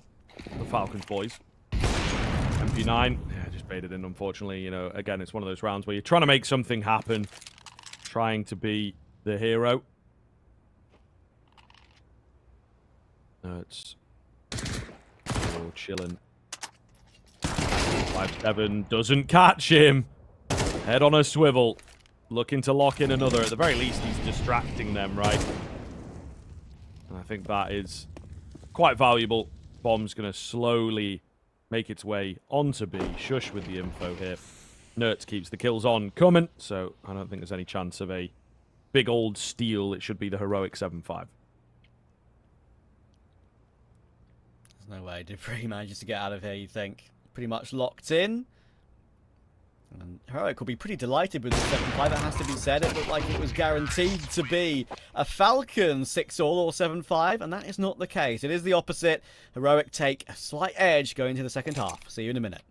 the Falcons boys. MP9. Yeah, just baited in, unfortunately. You know, again, it's one of those rounds where you're trying to make something happen. Trying to be the hero. It's chilling. 5-7 doesn't catch him. Head on a swivel. Looking to lock in another. At the very least, he's distracting them, right? And I think that is quite valuable. Bomb's going to slowly make its way onto B. Shush with the info here. Nertz keeps the kills on coming, so I don't think there's any chance of a big old steal. It should be the heroic 7-5. There's no way Dupree manages to get out of here, you think. Pretty much locked in. And Heroic will be pretty delighted with the 7-5, that has to be said. It looked like it was guaranteed to be a Falcon 6-all or 7-5, and that is not the case. It is the opposite. Heroic take a slight edge going into the second half. See you in a minute.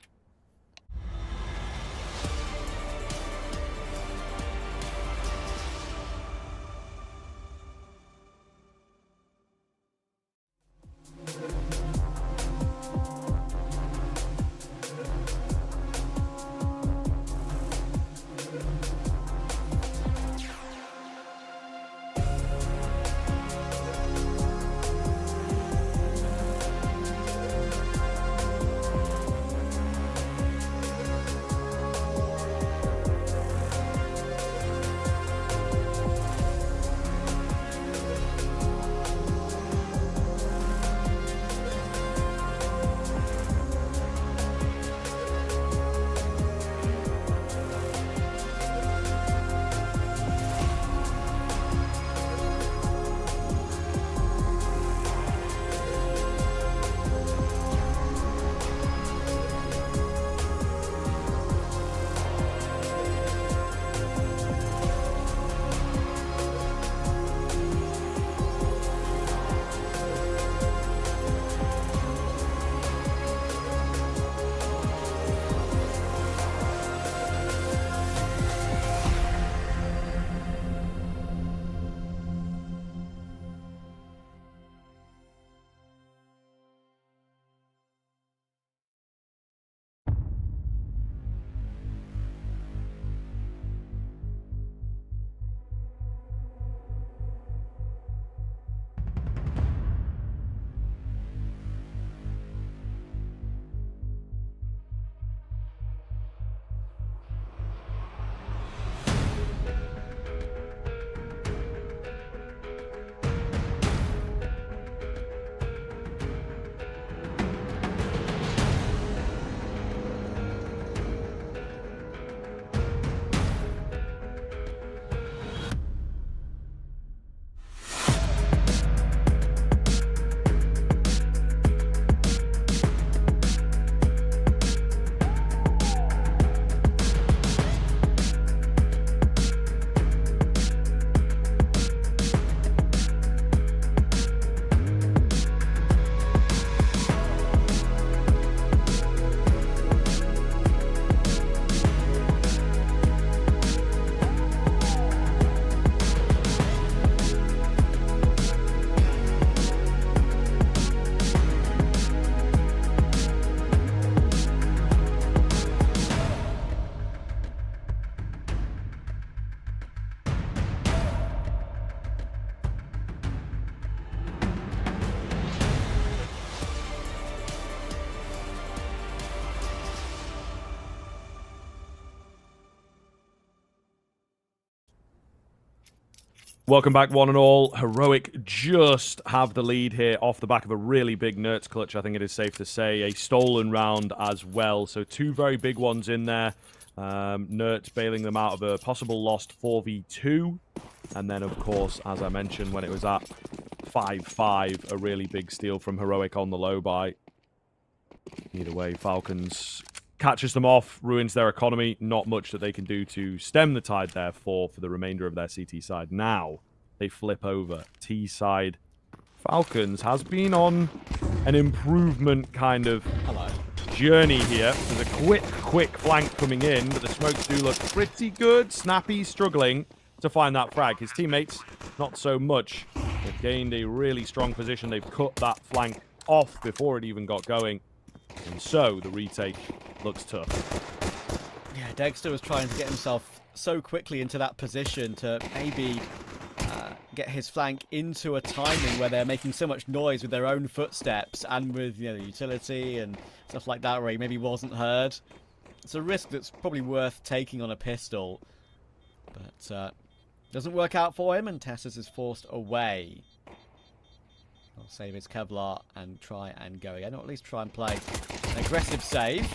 Welcome back, one and all. Heroic just have the lead here off the back of a really big Nertz clutch, I think it is safe to say. A stolen round as well. So two very big ones in there. Nertz bailing them out of a possible lost 4v2. And then, of course, as I mentioned, when it was at 5-5, a really big steal from Heroic on the low buy. Either way, Falcons catches them off, ruins their economy. Not much that they can do to stem the tide, therefore, for the remainder of their CT side. Now, they flip over. T side. Falcons has been on an improvement kind of journey here. There's a quick flank coming in, but the smokes do look pretty good. Snappy's struggling to find that frag. His teammates, not so much. They've gained a really strong position. They've cut that flank off before it even got going. And so the retake looks tough. Yeah, Dexter was trying to get himself so quickly into that position to maybe get his flank into a timing where they're making so much noise with their own footsteps and with, you know, the utility and stuff like that where he maybe wasn't heard. It's a risk that's probably worth taking on a pistol, but doesn't work out for him, and Tessus is forced away. I'll save his Kevlar and try and go again, or at least try and play an aggressive save.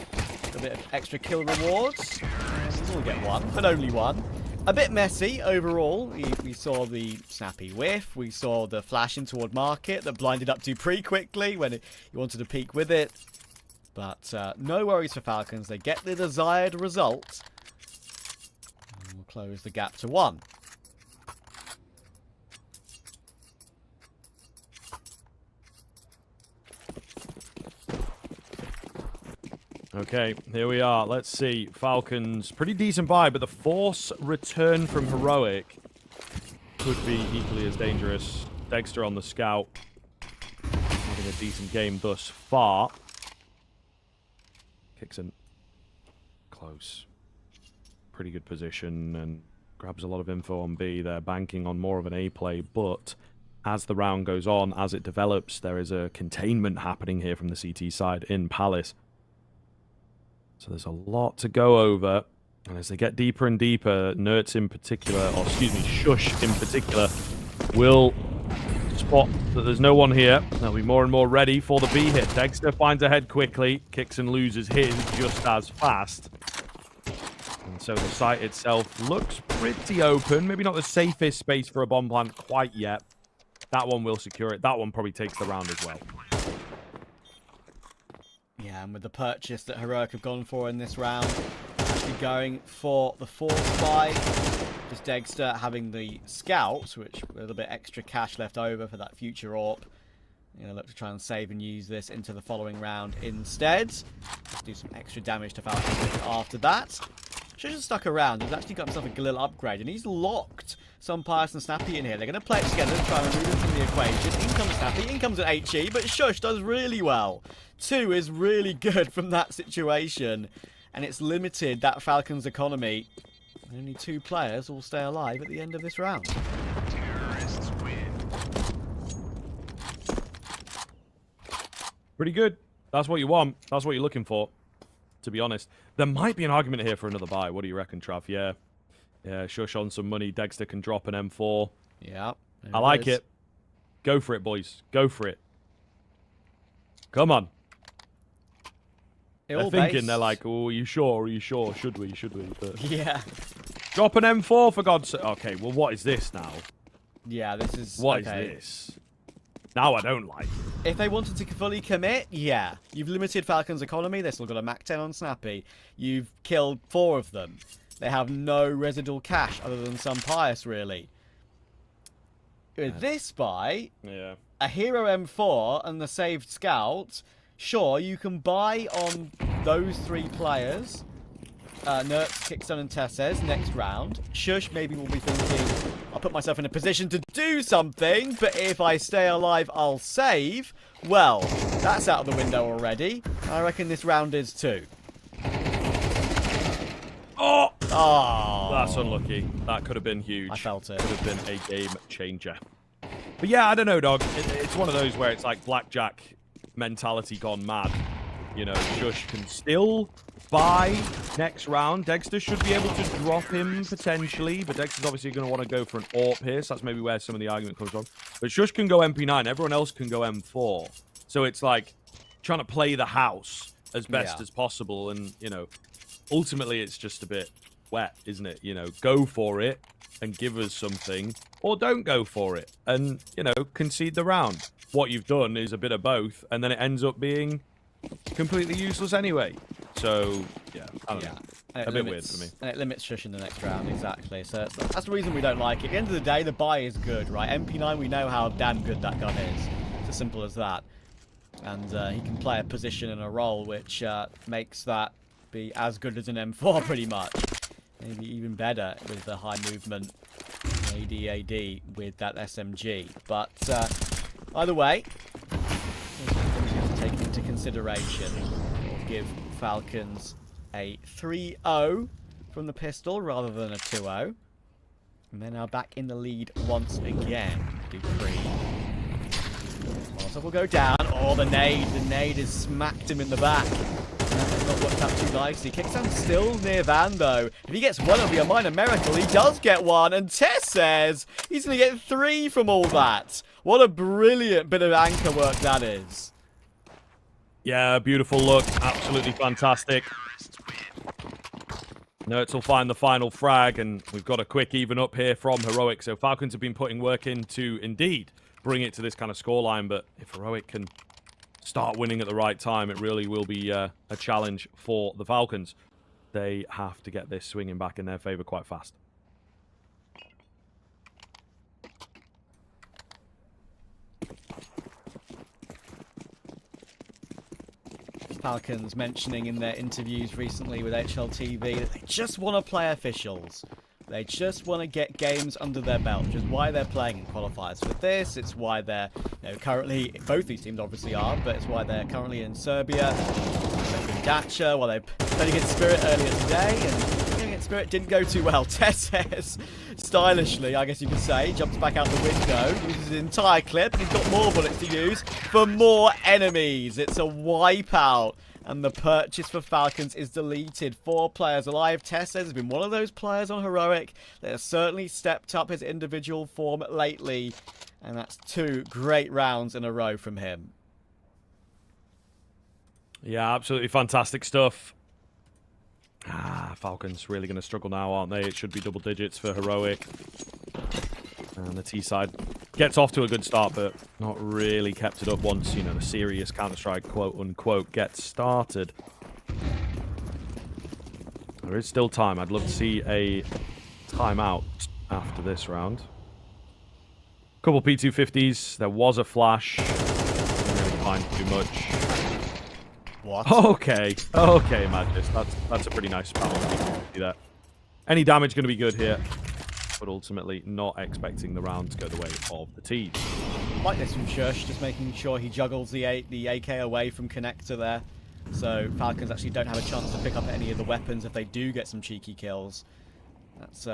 A bit of extra kill rewards. And we'll get one, but only one. A bit messy overall. We saw the snappy whiff. We saw the flash in toward market that blinded up too pretty quickly when he wanted to peek with it. But no worries for Falcons. They get the desired result. And we'll close the gap to 1. Okay, here we are. Let's see. Falcons, pretty decent buy, but the force return from Heroic could be equally as dangerous. Dexter on the scout. Having a decent game thus far. Kicks in close. Pretty good position and grabs a lot of info on B. They're banking on more of an A play, but as the round goes on, as it develops, there is a containment happening here from the CT side in Palace. So there's a lot to go over. And as they get deeper and deeper, Nertz in particular, or excuse me, Shush in particular, will spot that there's no one here. They'll be more and more ready for the B hit. Dexter finds ahead quickly, kicks and loses his just as fast. And so the site itself looks pretty open. Maybe not the safest space for a bomb plant quite yet. That one will secure it. That one probably takes the round as well. Yeah, and with the purchase that Heroic have gone for in this round, actually going for the force buy. Just Dexter having the scouts, which a little bit extra cash left over for that future AWP. You know, look to try and save and use this into the following round instead. Just do some extra damage to Falcons after that. Should have stuck around. He's actually got himself a little upgrade, and he's locked some Pius and Snappy in here. They're going to play it together and try and remove him from the equation. In comes Snappy, in comes an HE, but Shush does really well. 2 is really good from that situation, and it's limited that Falcons economy. Only 2 players will stay alive at the end of this round. Terrorists win. Pretty good. That's what you want. That's what you're looking for, to be honest. There might be an argument here for another buy. What do you reckon, Trav? Yeah. Yeah, Shush on some money. Dexter can drop an M4. Yeah. I like it. Go for it, boys. Go for it. Come on. They're thinking, they're like, oh, are you sure? Are you sure? Should we? Should we? But yeah. Drop an M4 for God's sake. Okay, well, what is this now? Yeah, this is... What is this? Now I don't like it. If they wanted to fully commit, yeah. You've limited Falcons' economy. They've still got a Mac 10 on Snappy. You've killed 4 of them. They have no residual cash other than some Pius, really. With this buy, a Hero M4 and the saved Scout, sure, you can buy on those 3 players. Nertz, Kickstone, and Tesses next round. Shush maybe will be thinking, I'll put myself in a position to do something, but if I stay alive, I'll save. Well, that's out of the window already. I reckon this round is too. Oh! Oh, That's unlucky. That could have been huge. I felt it. Could have been a game changer. But yeah, I don't know, dog. It's one of those where it's like blackjack mentality gone mad. You know, Shush can still buy next round. Dexter should be able to drop him potentially, but Dexter's obviously going to want to go for an AWP here, so that's maybe where some of the argument comes from. But Shush can go MP9. Everyone else can go M4. So it's like trying to play the house as best as possible, and, you know, ultimately it's just a bit wet, isn't it? You know, go for it and give us something, or don't go for it and, you know, concede the round. What you've done is a bit of both, and then it ends up being completely useless anyway. So, yeah, I don't know. A bit weird for me. And it limits Shush in the next round, exactly. So that's the reason we don't like it. At the end of the day, the buy is good, right? MP9, we know how damn good that gun is. It's as simple as that. And he can play a position and a role which makes that be as good as an M4 pretty much. Maybe even better with the high movement AD with that SMG. But either way, things you have to take into consideration. We'll give Falcons a 3-0 from the pistol rather than a 2-0. And they're now back in the lead once again. Dupree. Molotov will go down. Oh, the nade. The nade has smacked him in the back. That has not worked out too nicely. Kickstand still near Van, though. If he gets one, it'll be a minor miracle. He does get one. And Tess says he's going to get 3 from all that. What a brilliant bit of anchor work that is. Yeah, beautiful look. Absolutely fantastic. Nertz will find the final frag, and we've got a quick even up here from Heroic. So Falcons have been putting work in to indeed bring it to this kind of scoreline, but if Heroic can start winning at the right time, it really will be a challenge for the Falcons. They have to get this swinging back in their favor quite fast. Falcons mentioning in their interviews recently with HLTV that they just want to play officials. They just want to get games under their belt, which is why they're playing in qualifiers for this. It's why they're currently, both these teams obviously are, but it's why they're currently in Serbia, in Dacia, while they played against Spirit earlier today, and playing against Spirit didn't go too well. Tesses, stylishly, I guess you could say, jumps back out the window, uses his entire clip, and he's got more bullets to use for more enemies. It's a wipeout. And the purchase for Falcons is deleted. 4 players alive. Tess has been one of those players on Heroic that has certainly stepped up his individual form lately. And that's 2 great rounds in a row from him. Yeah, absolutely fantastic stuff. Falcons really going to struggle now, aren't they? It should be double digits for Heroic. And the T side gets off to a good start, but not really kept it up once, you know, the serious Counter-Strike, quote-unquote, gets started. There is still time. I'd love to see a timeout after this round. Couple P250s. There was a flash. Didn't really find too much. What? Okay, Magis. That's a pretty nice balance. See that. Any damage going to be good here, but ultimately not expecting the round to go the way of the T's. Like this from Shush, just making sure he juggles the AK away from Connector there. So Falcons actually don't have a chance to pick up any of the weapons if they do get some cheeky kills. That's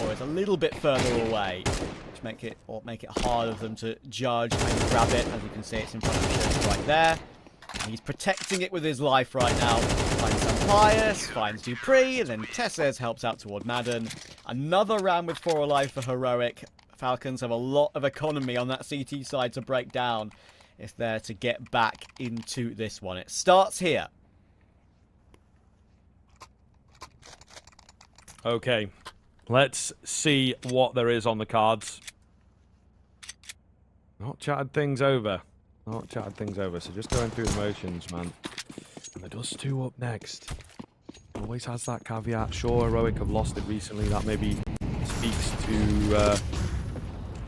always a little bit further away, which make it harder for them to judge and grab it. As you can see, it's in front of Shush right there. And he's protecting it with his life right now. Finds Pius, finds Dupree, and then Tesses helps out toward Madden. Another round with 4 alive for Heroic. Falcons have a lot of economy on that CT side to break down if they're to get back into this one. It starts here. Okay, let's see what there is on the cards. Not chatted things over. So just going through the motions, man. And the Dust 2 up next. Always has that caveat. Sure, Heroic have lost it recently. That maybe speaks to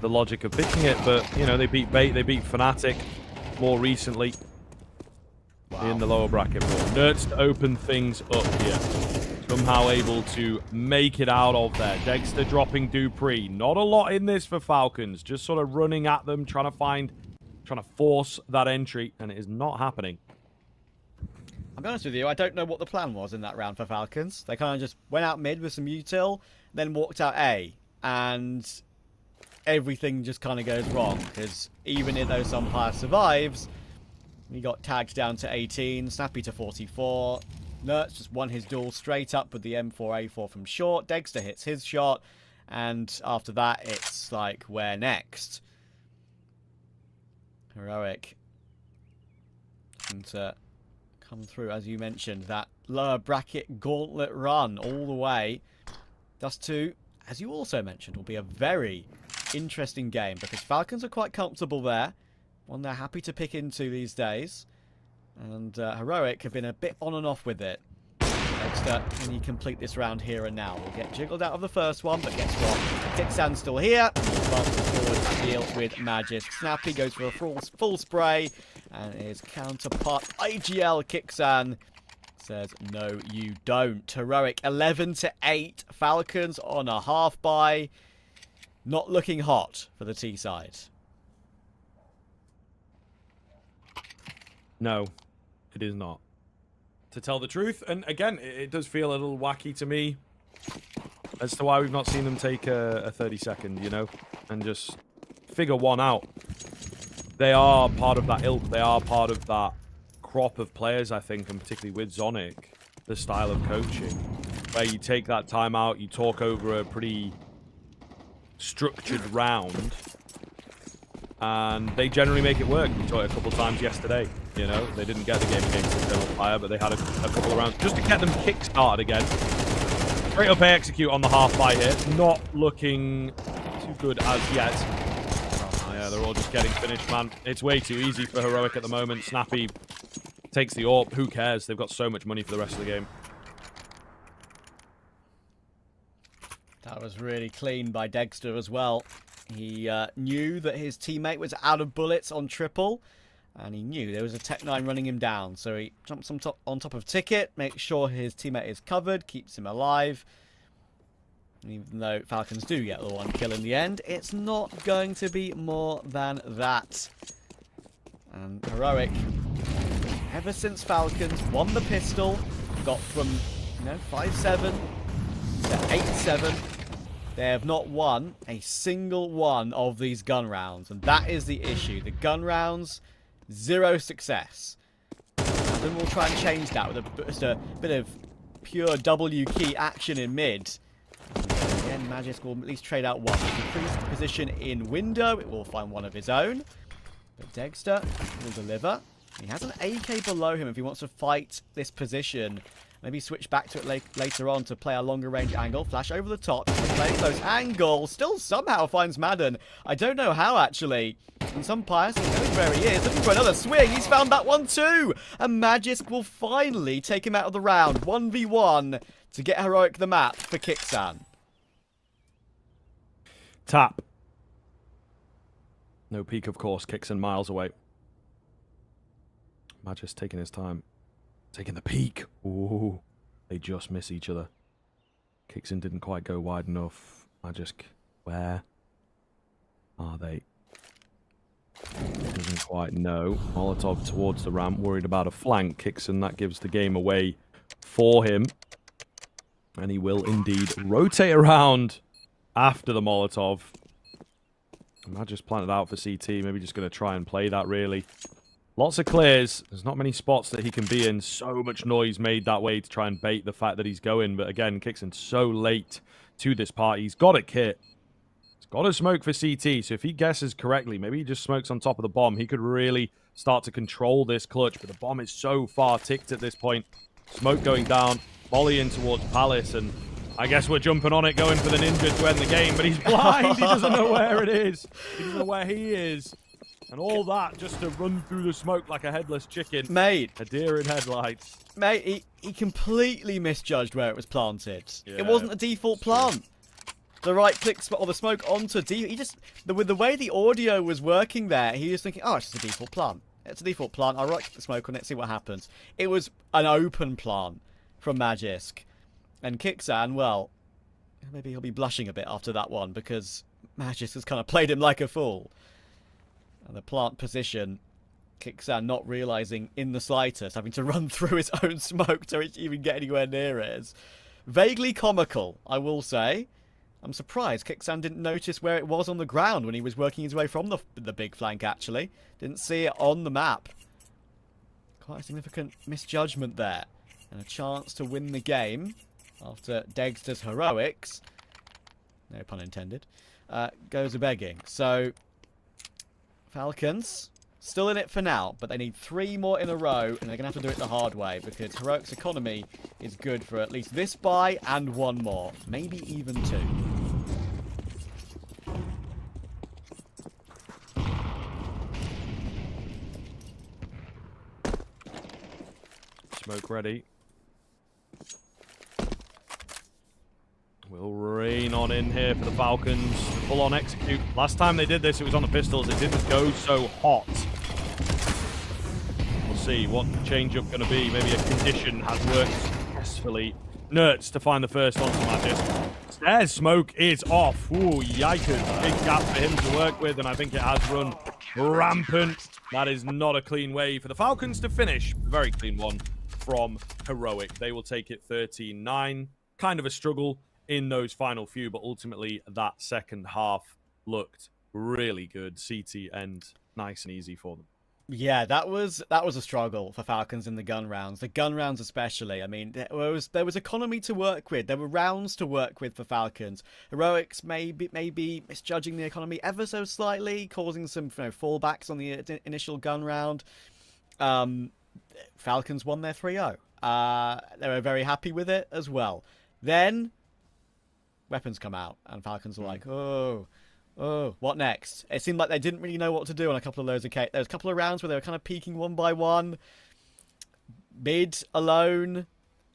the logic of picking it. But, you know, they beat Bait, they beat Fnatic more recently in the lower bracket. Nertz to open things up here. Somehow able to make it out of there. Dexter dropping Dupree. Not a lot in this for Falcons. Just sort of running at them, trying to force that entry, and it is not happening. I'll be honest with you, I don't know what the plan was in that round for Falcons. They kind of just went out mid with some util, then walked out A, and everything just kind of goes wrong, because even though Sunfire survives, he got tagged down to 18, Snappy to 44, Nertz just won his duel straight up with the M4A4 from short, Dexter hits his shot, and after that, it's like, where next? Heroic. And come through, as you mentioned, that lower bracket gauntlet run all the way. Dust 2, as you also mentioned, will be a very interesting game because Falcons are quite comfortable there. One they're happy to pick into these days. And Heroic have been a bit on and off with it. Dexter, can he complete this round here and now? We'll get jiggled out of the first one, but guess what? Kickstand's still here. He advances would deal with Magisk. Snappy goes for a full spray, and his counterpart, IGL Kixan, says, no, you don't. Heroic 11-8. Falcons on a half bye. Not looking hot for the T side. No, it is not. To tell the truth, and again, it does feel a little wacky to me as to why we've not seen them take a 30-second, you know, and just figure one out. They are part of that ilk. They are part of that crop of players, I think, and particularly with Zonic, the style of coaching, where you take that time out, you talk over a pretty structured round, and they generally make it work. We saw it a couple times yesterday. You know, they didn't get the game against Eternal Fire, but they had a couple of rounds just to get them kick-started again. Straight up A execute on the half-bye here. Not looking too good as yet. Oh, yeah, they're all just getting finished, man. It's way too easy for Heroic at the moment. Snappy takes the AWP. Who cares? They've got so much money for the rest of the game. That was really clean by Dexter as well. He knew that his teammate was out of bullets on triple, and he knew there was a Tech-9 running him down. So he jumps on top of Ticket, makes sure his teammate is covered, keeps him alive. And even though Falcons do get the one kill in the end, it's not going to be more than that. And Heroic, ever since Falcons won the pistol, got from 5-7 to 8-7, they have not won a single one of these gun rounds. And that is the issue. The gun rounds, 0 success. And then we'll try and change that with just a bit of pure W key action in mid. Again, Magisk will at least trade out one. Increased position in window. It will find one of his own. But Dexter will deliver. He has an AK below him if he wants to fight this position. Maybe switch back to it later on to play a longer range angle. Flash over the top. Play close angle. Still somehow finds Madden. I don't know how, actually. And some pious knows where he is. Looking for another swing. He's found that one too. And Magisk will finally take him out of the round. 1v1 to get Heroic the map for Kixan. Tap. No peek, of course. Kixan miles away. Magisk taking his time. Taking the peek. Ooh. They just miss each other. Kixan didn't quite go wide enough. Magisk, where are they? Doesn't quite know. Molotov towards the ramp. Worried about a flank. Kixan, that gives the game away for him. And he will indeed rotate around after the Molotov. Magisk planted out for CT. Maybe just going to try and play that, really. Lots of clears. There's not many spots that he can be in. So much noise made that way to try and bait the fact that he's going. But again, Kixan so late to this party. He's got a kit. He's got a smoke for CT. So if he guesses correctly, maybe he just smokes on top of the bomb. He could really start to control this clutch. But the bomb is so far ticked at this point. Smoke going down. Volley in towards Palace. And I guess we're jumping on it, going for the ninja to end the game. But he's blind. He doesn't know where it is. He doesn't know where he is. And all that just to run through the smoke like a headless chicken. Mate. A deer in headlights. Mate, he completely misjudged where it was planted. Yeah, it wasn't a default plant. The right click spot or the smoke onto he just, with the way the audio was working there, he was thinking, oh, it's just a default plant. It's a default plant. I'll right click the smoke on it, see what happens. It was an open plant from Magisk. And Kixan, well, maybe he'll be blushing a bit after that one because Magisk has kind of played him like a fool. And the plant position, Kixan not realising in the slightest, having to run through his own smoke to even get anywhere near it. Is vaguely comical, I will say. I'm surprised Kixan didn't notice where it was on the ground when he was working his way from the big flank, actually. Didn't see it on the map. Quite a significant misjudgment there. And a chance to win the game after Dexter's heroics, no pun intended, goes a-begging. So Falcons, still in it for now, but they need 3 more in a row, and they're going to have to do it the hard way, because Heroic's economy is good for at least this buy and 1 more. Maybe even 2. Smoke ready. Will rain on in here for the Falcons. full on execute. Last time they did this, it was on the pistols. It didn't go so hot. We'll see what the change-up going to be. Maybe a condition has worked successfully. Nerds to find the first one to Magic. Stairs smoke is off. Ooh, yikers. Big gap for him to work with, and I think it has run rampant. That is not a clean way for the Falcons to finish. Very clean one from Heroic. They will take it 13-9. Kind of a struggle in those final few, but ultimately that second half looked really good. CT end nice and easy for them. Yeah, that was a struggle for Falcons in the gun rounds. The gun rounds especially. I mean, there was economy to work with. There were rounds to work with for Falcons. Heroics maybe misjudging the economy ever so slightly, causing some fallbacks on the initial gun round. Falcons won their 3-0. They were very happy with it as well. Then weapons come out, and Falcons were like, oh, what next? It seemed like they didn't really know what to do on a couple of those occasions. There was a couple of rounds where they were kind of peeking one by one. Mid alone,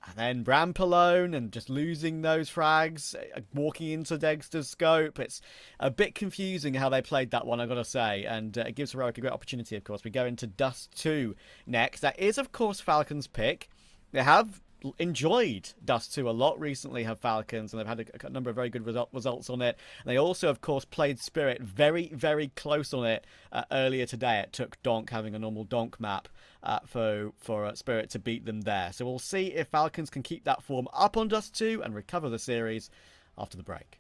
and then ramp alone, and just losing those frags, walking into Dexter's scope. It's a bit confusing how they played that one, I've got to say, and it gives Heroic a great opportunity, of course. We go into Dust 2 next. That is, of course, Falcons' pick. They have enjoyed Dust 2 a lot recently, have Falcons, and they've had a number of very good results on it. And they also, of course, played Spirit very, very close on it earlier today. It took Donk having a normal Donk map for Spirit to beat them there. So we'll see if Falcons can keep that form up on Dust 2 and recover the series after the break.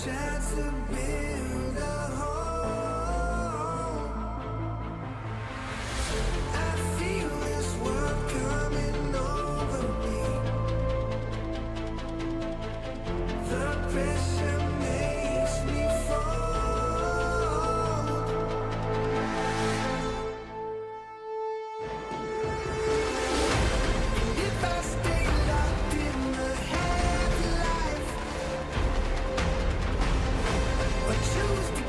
chance to build a home. I feel this world coming over me. The pressure makes me fold. If I stay locked in the headlights, or choose to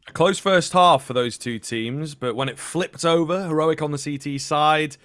A close first half for those two teams, but when it flipped over, Heroic on the CT side,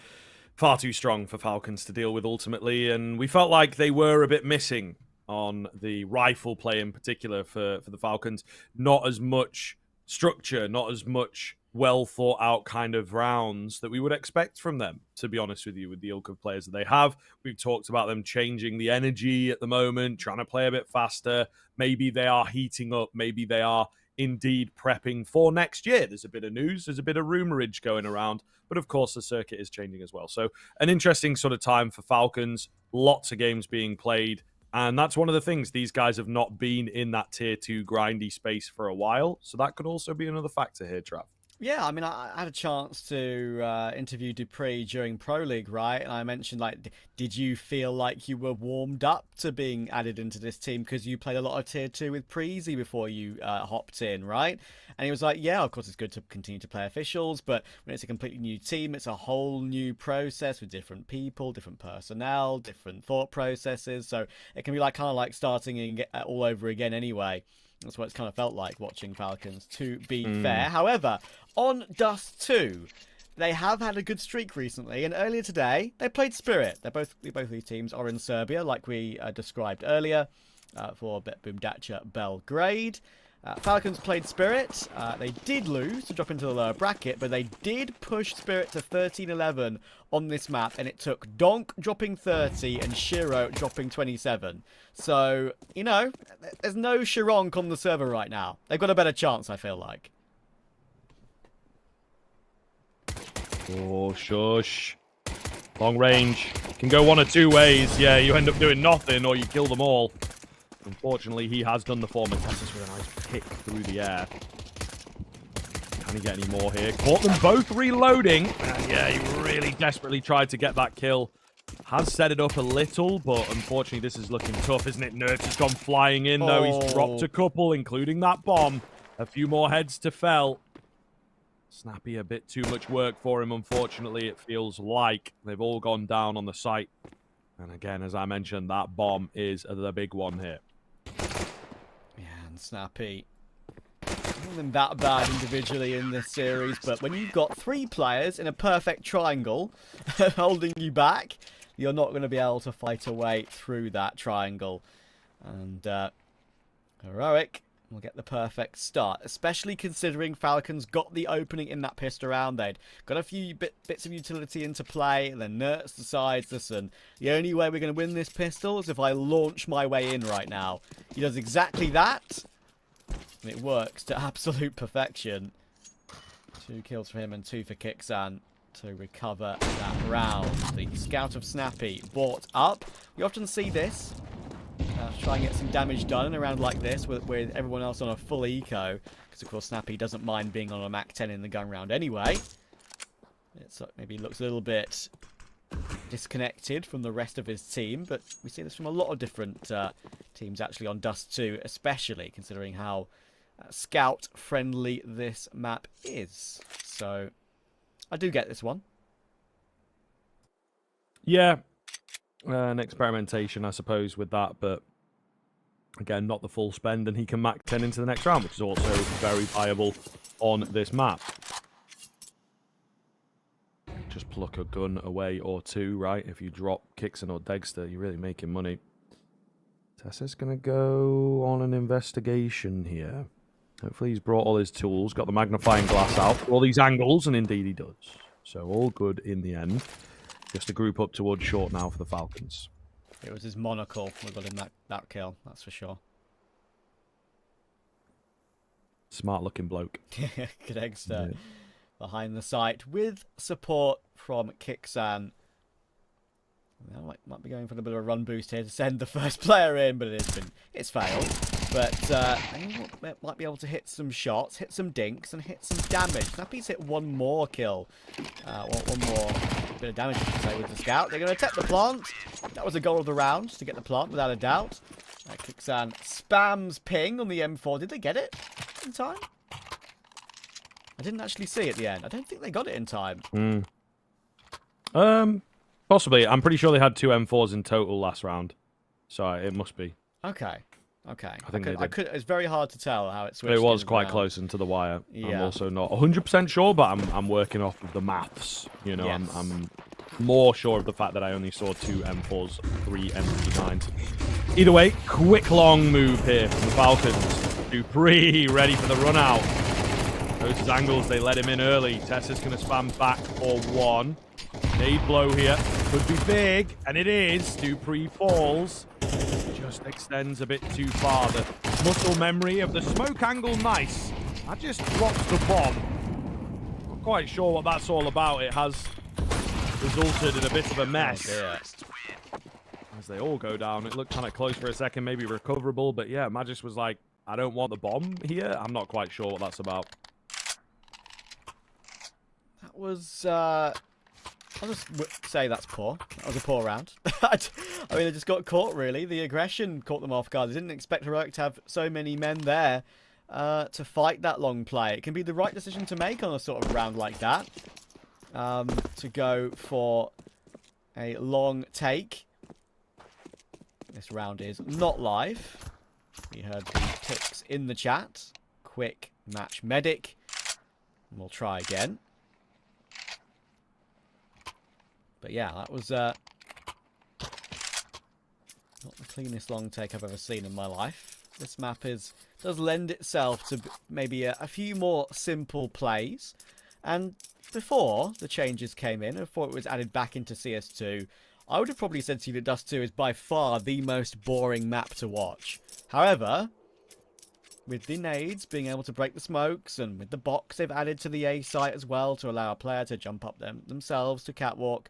far too strong for Falcons to deal with ultimately, and we felt like they were a bit missing on the rifle play in particular for the Falcons. Not as much structure, not as much well thought out kind of rounds that we would expect from them, to be honest with you, with the ilk of players that they have. We've talked about them changing the energy at the moment, trying to play a bit faster. Maybe they are heating up, maybe they are indeed prepping for next year. There's a bit of news, there's a bit of rumorage going around, but of course the circuit is changing as well. So an interesting sort of time for Falcons, lots of games being played, and that's one of the things. These guys have not been in that tier 2 grindy space for a while, so that could also be another factor here, Trav. Yeah, I mean, I had a chance to interview Dupree during Pro League, right? And I mentioned, like, did you feel like you were warmed up to being added into this team because you played a lot of Tier 2 with Preezy before you hopped in, right? And he was like, yeah, of course it's good to continue to play officials, but when it's a completely new team, it's a whole new process with different people, different personnel, different thought processes. So it can be like kind of like starting all over again anyway. That's what it's kind of felt like watching Falcons, to be fair. However, on Dust 2, they have had a good streak recently, and earlier today, they played Spirit. Both these teams are in Serbia, like we described earlier, for Boom Dacia Belgrade. Falcons played Spirit. They did lose to drop into the lower bracket, but they did push Spirit to 13-11 on this map, and it took Donk dropping 30 and Shiro dropping 27. So, you know, there's no Shironk on the server right now. They've got a better chance, I feel like. Oh, shush. Long range. Can go one or two ways. Yeah, you end up doing nothing or you kill them all. Unfortunately, he has done the form and Tessus with a nice pick through the air. Can he get any more here? Caught them both reloading. And yeah, he really desperately tried to get that kill. Has set it up a little, but unfortunately, this is looking tough, isn't it? Nerds has gone flying in, though. He's dropped a couple, including that bomb. A few more heads to fell. Snappy, a bit too much work for him, unfortunately. It feels like they've all gone down on the site. And again, as I mentioned, that bomb is the big one here. Yeah, and Snappy. Not been that bad individually in this series, but when you've got 3 players in a perfect triangle holding you back, you're not going to be able to fight a way through that triangle. And Heroic will get the perfect start, especially considering Falcons got the opening in that pissed around. They'd got a few bits of utility into play, and then Nertz decides, listen, the only way we're going to win this pistol is if I launch my way in right now. He does exactly that, and it works to absolute perfection. 2 kills for him and 2 for Kixan to recover that round. The Scout of Snappy bought up. We often see this. Try and get some damage done in a round like this with everyone else on a full eco. Because, of course, Snappy doesn't mind being on a Mach 10 in the gun round anyway. It maybe looks a little bit disconnected from the rest of his team. But we see this from a lot of different teams, actually, on Dust 2, especially considering how scout-friendly this map is. So, I do get this one. Yeah. An experimentation, I suppose, with that, but again, not the full spend, and he can Mach 10 into the next round, which is also very viable on this map. Just pluck a gun away or 2, right? If you drop Kixan or Dexter, you're really making money. Tessa's going to go on an investigation here. Hopefully he's brought all his tools, got the magnifying glass out for all these angles, and indeed he does. So all good in the end. Just a group up towards short now for the Falcons. It was his monocle that got him that kill, that's for sure. Smart looking bloke. Good Egster behind the site with support from Kixan. Might be going for a bit of a run boost here to send the first player in, but it's failed. But they might be able to hit some shots, hit some dinks, and hit some damage. Snappy's hit one more kill. One more bit of damage, I should say, with the scout. They're going to attack the plant. That was a goal of the round, to get the plant, without a doubt. Kixan spams ping on the M4. Did they get it in time? I didn't actually see it at the end. I don't think they got it in time. Possibly. I'm pretty sure they had 2 M4s in total last round. So it must be. Okay. Okay. I think they did. It's very hard to tell how it switched. It was in quite around. close into the wire. Yeah. I'm also not 100% sure, but I'm working off of the maths. You know, Yes. I'm more sure of the fact that I only saw 2 M4s, 3 M39s. Either way, quick long move here from the Falcons. Dupree ready for the run out. Those angles, they let him in early. Tessa's going to spam back for 1. Nade blow here. Could be big, and it is. Dupree falls. Just extends a bit too far. The muscle memory of the smoke angle, nice. That just drops the bomb. Not quite sure what that's all about. It has resulted in a bit of a mess. As they all go down. It looked kind of close for a second, maybe recoverable, but yeah, Magis was like, I don't want the bomb here. I'm not quite sure what that's about. That was, I'll just say that's poor. That was a poor round. I mean, they just got caught, really. The aggression caught them off guard. They didn't expect Heroic to have so many men there to fight that long play. It can be the right decision to make on a sort of round like that. To go for a long take. This round is not live. We heard the ticks in the chat. Quick match medic. And we'll try again. But yeah, that was not the cleanest long take I've ever seen in my life. This map does lend itself to maybe a few more simple plays. And before the changes came in, before it was added back into CS2, I would have probably said to you that Dust 2 is by far the most boring map to watch. However, with the nades being able to break the smokes, and with the box they've added to the A site as well to allow a player to jump up themselves to catwalk,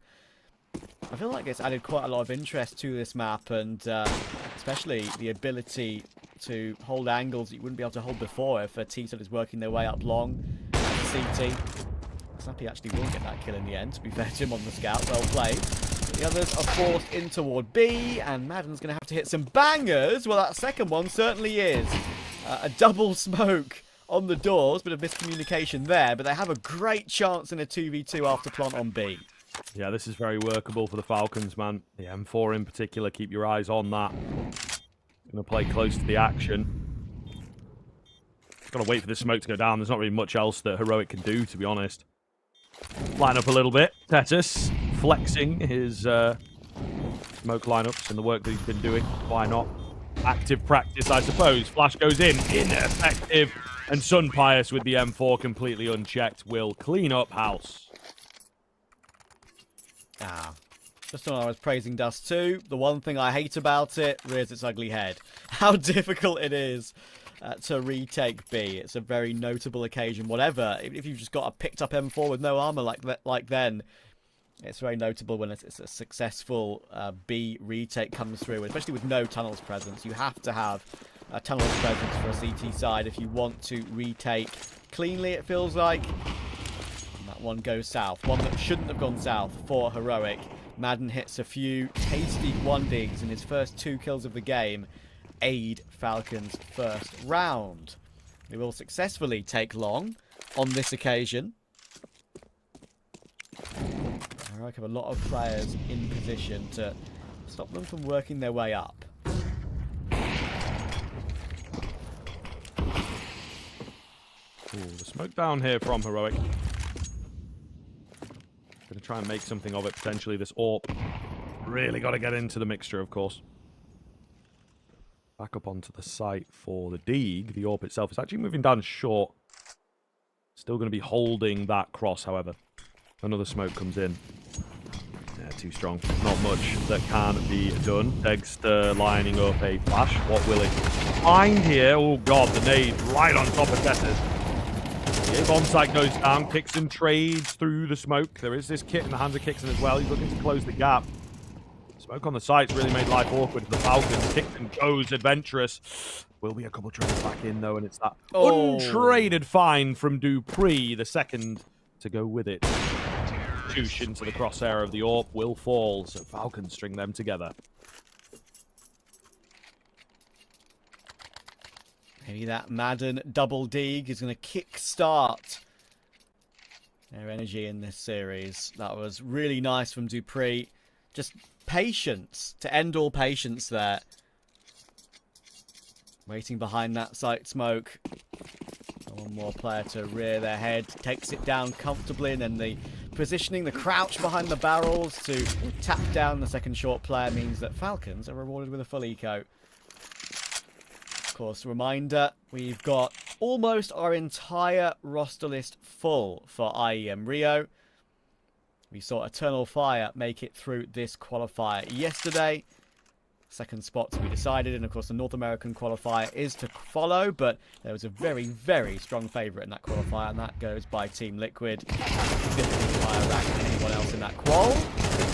I feel like it's added quite a lot of interest to this map, and especially the ability to hold angles that you wouldn't be able to hold before if a T-Side is working their way up long at CT. Snappy actually will get that kill in the end, to be fair to him on the scout. Well played. But the others are forced in toward B, and Madden's going to have to hit some bangers. Well, that second one certainly is. A double smoke on the doors, bit of miscommunication there, but they have a great chance in a 2v2 after plant on B. Yeah, this is very workable for the Falcons, man. The M4 in particular, keep your eyes on that. Going to play close to the action. Got to wait for this smoke to go down. There's not really much else that Heroic can do, to be honest. Line up a little bit. Tetis flexing his smoke lineups and the work that he's been doing. Why not? Active practice, I suppose. Flash goes in. Ineffective. And Sunpius with the M4 completely unchecked will clean up house. Just when I was praising Dust 2, the one thing I hate about it rears its ugly head. How difficult it is to retake B. It's a very notable occasion. Whatever, if you've just got a picked up M4 with no armor like then, it's very notable when it's a successful B retake comes through, especially with no tunnels presence. You have to have a tunnels presence for a CT side if you want to retake cleanly, it feels like. And that one goes south. One that shouldn't have gone south for Heroic. Madden hits a few tasty 1-digs in his first 2 kills of the game. Aid Falcons' first round. They will successfully take long on this occasion. Heroic have a lot of players in position to stop them from working their way up. Ooh, the smoke down here from Heroic. Going to try and make something of it, potentially, this AWP. Really got to get into the mixture, of course. Back up onto the site for the Deeg. The AWP itself is actually moving down short. Still going to be holding that cross, however. Another smoke comes in. Yeah, too strong. Not much that can be done. Dexter lining up a flash. What will it find here? Oh, God, the nade right on top of Tessus. The bomb site goes down. Kixon trades through the smoke. There is this kit in the hands of Kixon as well. He's looking to close the gap. Smoke on the sites really made life awkward for the Falcons. Kixon goes adventurous. Will be a couple trades back in, though, and it's that untraded find from Dupree, the second to go with it. Shoosh into the crosshair of the AWP will fall, so Falcons string them together. Maybe that Madden double dig is going to kick-start their energy in this series. That was really nice from Dupree. Just patience, to end all patience there. Waiting behind that site smoke. One more player to rear their head, takes it down comfortably, and then the positioning, the crouch behind the barrels to tap down the second short player means that Falcons are rewarded with a full eco. Of course, reminder, we've got almost our entire roster list full for IEM Rio. We saw Eternal Fire make it through this qualifier yesterday. Second spot to be decided, and of course the North American qualifier is to follow, but there was a very, very strong favourite in that qualifier, and that goes by Team Liquid. Significantly higher rank than anyone else in that qual.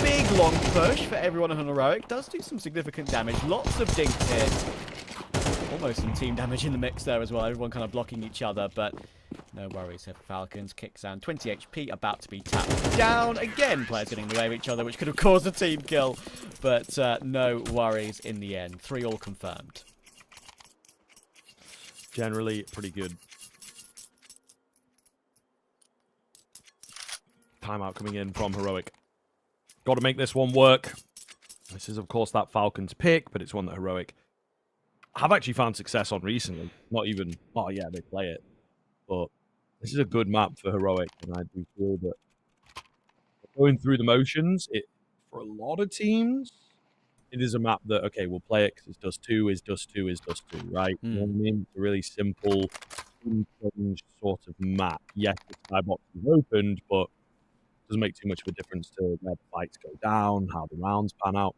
Big long push for everyone on Heroic. Does do some significant damage. Lots of dinks here. Almost some team damage in the mix there as well. Everyone kind of blocking each other, but no worries here for Falcons. Kicks down 20 HP, about to be tapped down. Again, players getting in the way of each other, which could have caused a team kill. But no worries in the end. 3 all confirmed. Generally, pretty good. Timeout coming in from Heroic. Got to make this one work. This is, of course, that Falcons pick, but it's one that Heroic have actually found success on recently. Not even, oh yeah, they play it. But this is a good map for Heroic, and I do feel that going through the motions, for a lot of teams, it is a map that, okay, we'll play it because it's dust 2 is dust 2 is dust 2, right? You know what I mean? It's a really simple, unchanged sort of map. Yes, the skybox is opened, but it doesn't make too much of a difference to where the fights go down, how the rounds pan out.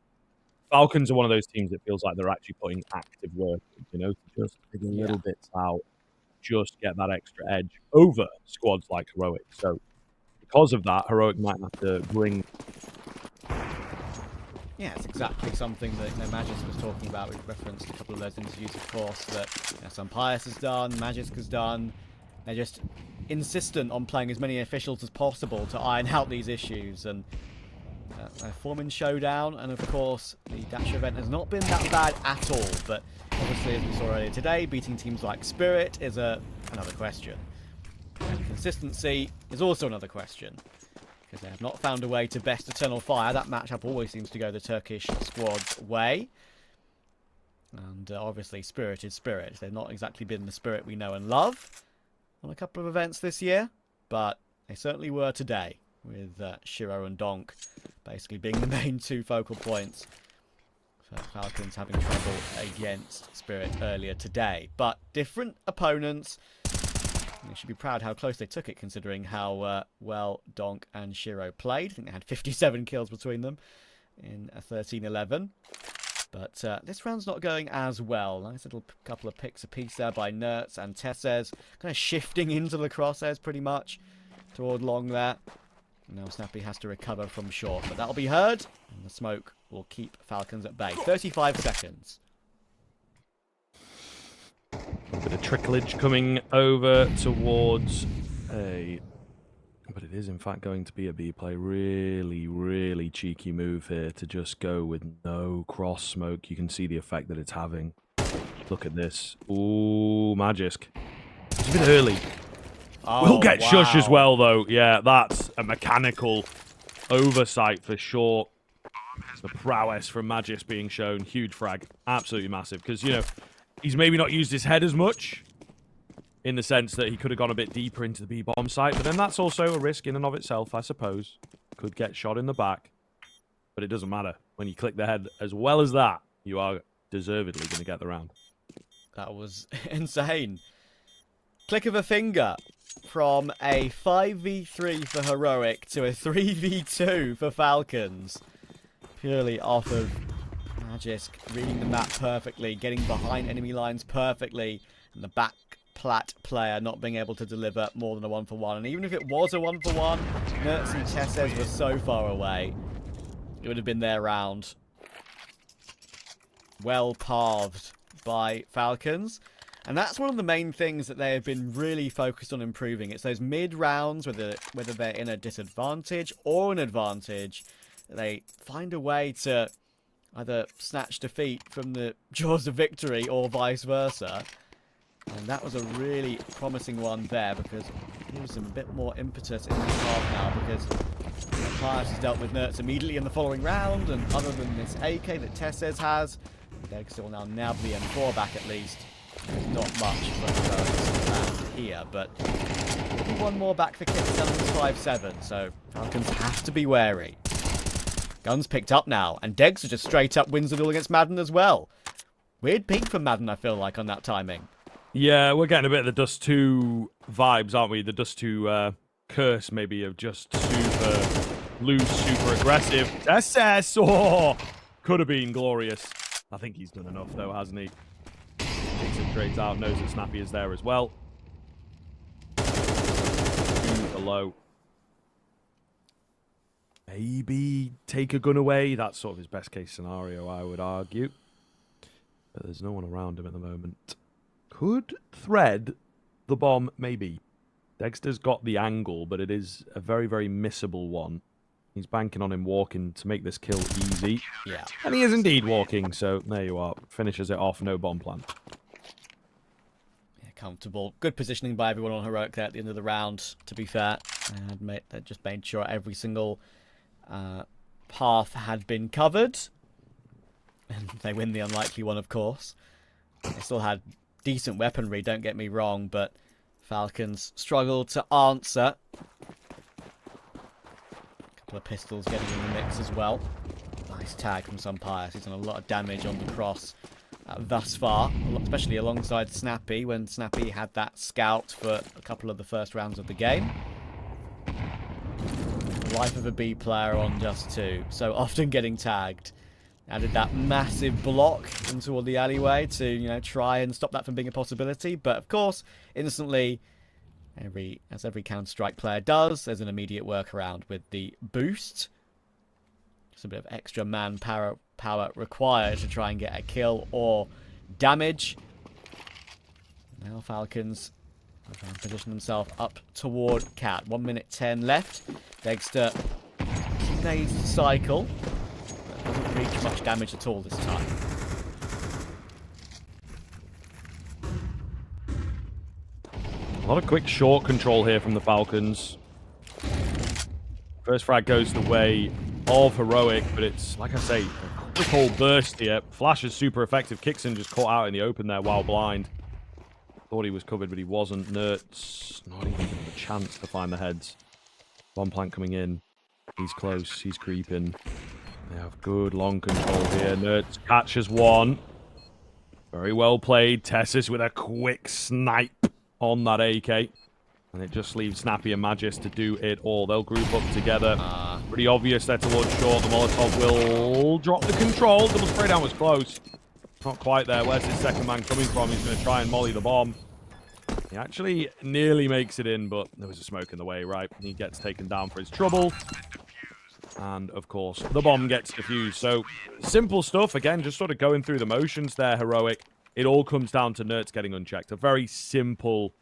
Falcons are one of those teams that feels like they're actually putting active work in, you know, to just figure little bits out, just get that extra edge over squads like Heroic. So because of that, Heroic might have to bring... Yeah, it's exactly something that Magisk was talking about. We've referenced a couple of those interviews, of course, that some Pius has done, Magisk has done. They're just insistent on playing as many officials as possible to iron out these issues. And a Foreman showdown, and of course the Dash event has not been that bad at all, but obviously, as we saw earlier today, beating teams like Spirit is another question. And consistency is also another question, because they have not found a way to best Eternal Fire. That matchup always seems to go the Turkish squad's way. And obviously Spirit is Spirit. They've not exactly been the Spirit we know and love on a couple of events this year, but they certainly were today, with Shiro and Donk basically being the main 2 focal points for Falcons having trouble against Spirit earlier today. But different opponents. They should be proud how close they took it, considering how well Donk and Shiro played. I think they had 57 kills between them in a 13-11. But this round's not going as well. Nice little couple of picks apiece there by Nertz and Tesses. Kind of shifting into the crosshairs pretty much toward long there. Now Snappy has to recover from short, but that'll be heard, and the smoke will keep Falcons at bay. 35 seconds. A bit of tricklage coming over towards a... But it is, in fact, going to be a B play. Really, really cheeky move here to just go with no cross smoke. You can see the effect that it's having. Look at this. Ooh, Magisk. It's a bit early. Oh, we'll get wow. Shush as well, though. Yeah, that's a mechanical oversight for sure. The prowess from Magisk being shown. Huge frag. Absolutely massive. Because, you know, he's maybe not used his head as much, in the sense that he could have gone a bit deeper into the B-bomb site. But then that's also a risk in and of itself, I suppose. Could get shot in the back. But it doesn't matter. When you click the head as well as that, you are deservedly going to get the round. That was insane. Click of a finger from a 5v3 for Heroic to a 3v2 for Falcons. Purely off of Magisk reading the map perfectly, getting behind enemy lines perfectly, and the back plat player not being able to deliver more than a 1-for-1. And even if it was a 1-for-1, Nertz and Tesses were so far away, it would have been their round. Well palved by Falcons. And that's one of the main things that they have been really focused on improving. It's those mid-rounds, whether they're in a disadvantage or an advantage, they find a way to either snatch defeat from the jaws of victory or vice versa. And that was a really promising one there, because it gives them a bit more impetus in this half now, because Pius has dealt with Nertz immediately in the following round, and other than this AK that Tesses has, they're still now nab the M4 back at least. Not much for here, but maybe one more back for Kitson on 5-7, so Falcons have to be wary. Guns picked up now, and Deggs just straight up wins the duel against Madden as well. Weird peak from Madden, I feel like, on that timing. Yeah, we're getting a bit of the Dust 2 vibes, aren't we? The Dust 2 curse, maybe, of just super loose, super aggressive. SS! Oh! Could have been glorious. I think he's done enough, though, hasn't he? Takes it straight out, knows that Snappy is there as well. Super low. Maybe take a gun away. That's sort of his best case scenario, I would argue. But there's no one around him at the moment. Could thread the bomb, maybe. Dexter's got the angle, but it is a very, very missable one. He's banking on him walking to make this kill easy. Yeah. And he is indeed walking, so there you are. Finishes it off, no bomb plan. Yeah, comfortable. Good positioning by everyone on Heroic there at the end of the round, to be fair. And they just made sure every single path had been covered. And they win the unlikely one, of course. They still had decent weaponry, don't get me wrong, but Falcons struggled to answer. A couple of pistols getting in the mix as well. Nice tag from Sumpire. He's done a lot of damage on the cross thus far, especially alongside Snappy, when Snappy had that scout for a couple of the first rounds of the game. Life of a B player on just 2. So often getting tagged. Added that massive block into all the alleyway to, you know, try and stop that from being a possibility. But of course, instantly, as every Counter-Strike player does, there's an immediate workaround with the boost. Just a bit of extra manpower required to try and get a kill or damage. Now Falcons are trying to position themselves up toward Cat. 1 minute 10 left. Dexter continues to cycle. Doesn't reach much damage at all this time. A lot of quick short control here from the Falcons. First frag goes the way of Heroic, but it's, like I say, a quick whole burst here. Flash is super effective. Kixon just caught out in the open there while blind. Thought he was covered, but he wasn't. Nert's not even given a chance to find the heads. Bomb plant coming in. He's close. He's creeping. They have good long control here. Nertz catches one. Very well played. Tessis with a quick snipe on that AK. And it just leaves Snappy and Magis to do it all. They'll group up together. Pretty obvious there towards short. The Molotov will drop the control. Double spray down was close. Not quite there. Where's his second man coming from? He's going to try and molly the bomb. He actually nearly makes it in, but there was a smoke in the way, right? He gets taken down for his trouble. And, of course, the bomb gets defused. So, simple stuff. Again, just sort of going through the motions there, Heroic. It all comes down to Nertz getting unchecked. A very simple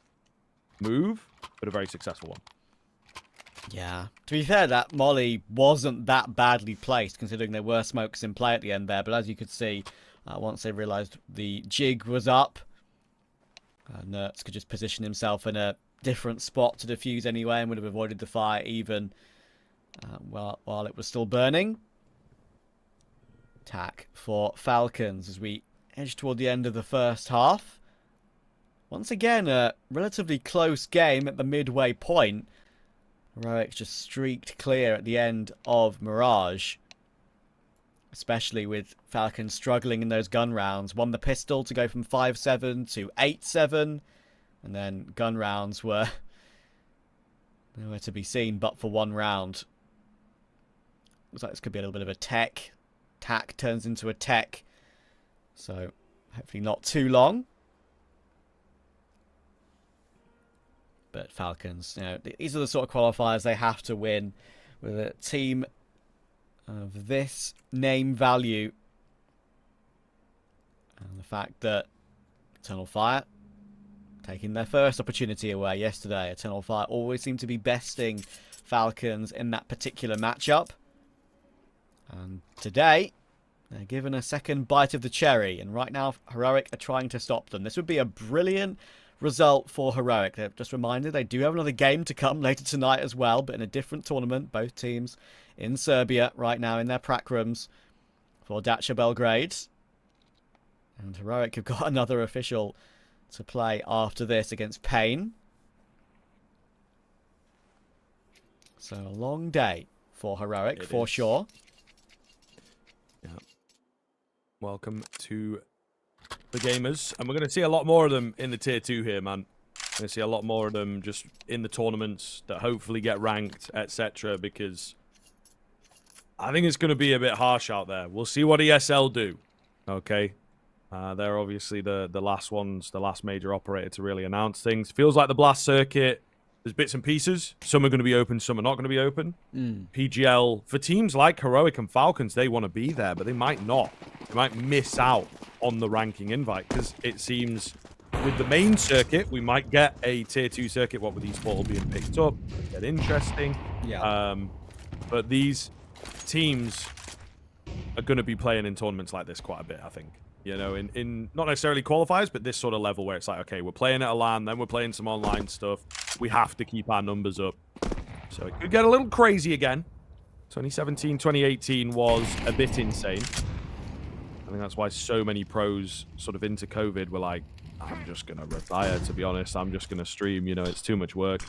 move, but a very successful one. Yeah. To be fair, that molly wasn't that badly placed, considering there were smokes in play at the end there. But as you could see, once they realised the jig was up, Nertz could just position himself in a different spot to defuse anyway and would have avoided the fire even while it was still burning. Attack for Falcons as we edge toward the end of the first half. Once again, a relatively close game at the midway point. Heroic just streaked clear at the end of Mirage. Especially with Falcons struggling in those gun rounds. Won the pistol to go from 5-7 to 8-7. And then gun rounds were nowhere to be seen but for one round. Looks like this could be a little bit of a tech. Tack turns into a tech. So, hopefully not too long. But Falcons, you know, these are the sort of qualifiers they have to win with a team of this name value. And the fact that Eternal Fire taking their first opportunity away yesterday. Eternal Fire always seem to be besting Falcons in that particular matchup. And today, they're given a second bite of the cherry. And right now, Heroic are trying to stop them. This would be a brilliant result for Heroic. They're just reminded they do have another game to come later tonight as well, but in a different tournament. Both teams in Serbia right now in their prac rooms for Dacia Belgrade. And Heroic have got another official to play after this against Payne. So a long day for Heroic, for sure. Yeah. Welcome to the gamers. And we're going to see a lot more of them in the Tier 2 here, man. We're going to see a lot more of them just in the tournaments that hopefully get ranked, etc. Because I think it's going to be a bit harsh out there. We'll see what ESL do. Okay. They're obviously the last ones, the last major operator to really announce things. Feels like the Blast circuit, there's bits and pieces. Some are going to be open, some are not going to be open. PGL, for teams like Heroic and Falcons, they want to be there, but they might not. They might miss out on the ranking invite, because it seems with the main circuit, we might get a Tier 2 circuit, what with eSport all being picked up. Get interesting. Yeah. But these teams are going to be playing in tournaments like this quite a bit, I think. You know, in not necessarily qualifiers, but this sort of level where it's like, okay, we're playing at a LAN, then we're playing some online stuff. We have to keep our numbers up. So it could get a little crazy again. 2017, 2018 was a bit insane. I think that's why so many pros sort of into COVID were like, I'm just going to retire, to be honest. I'm just going to stream. You know, it's too much work.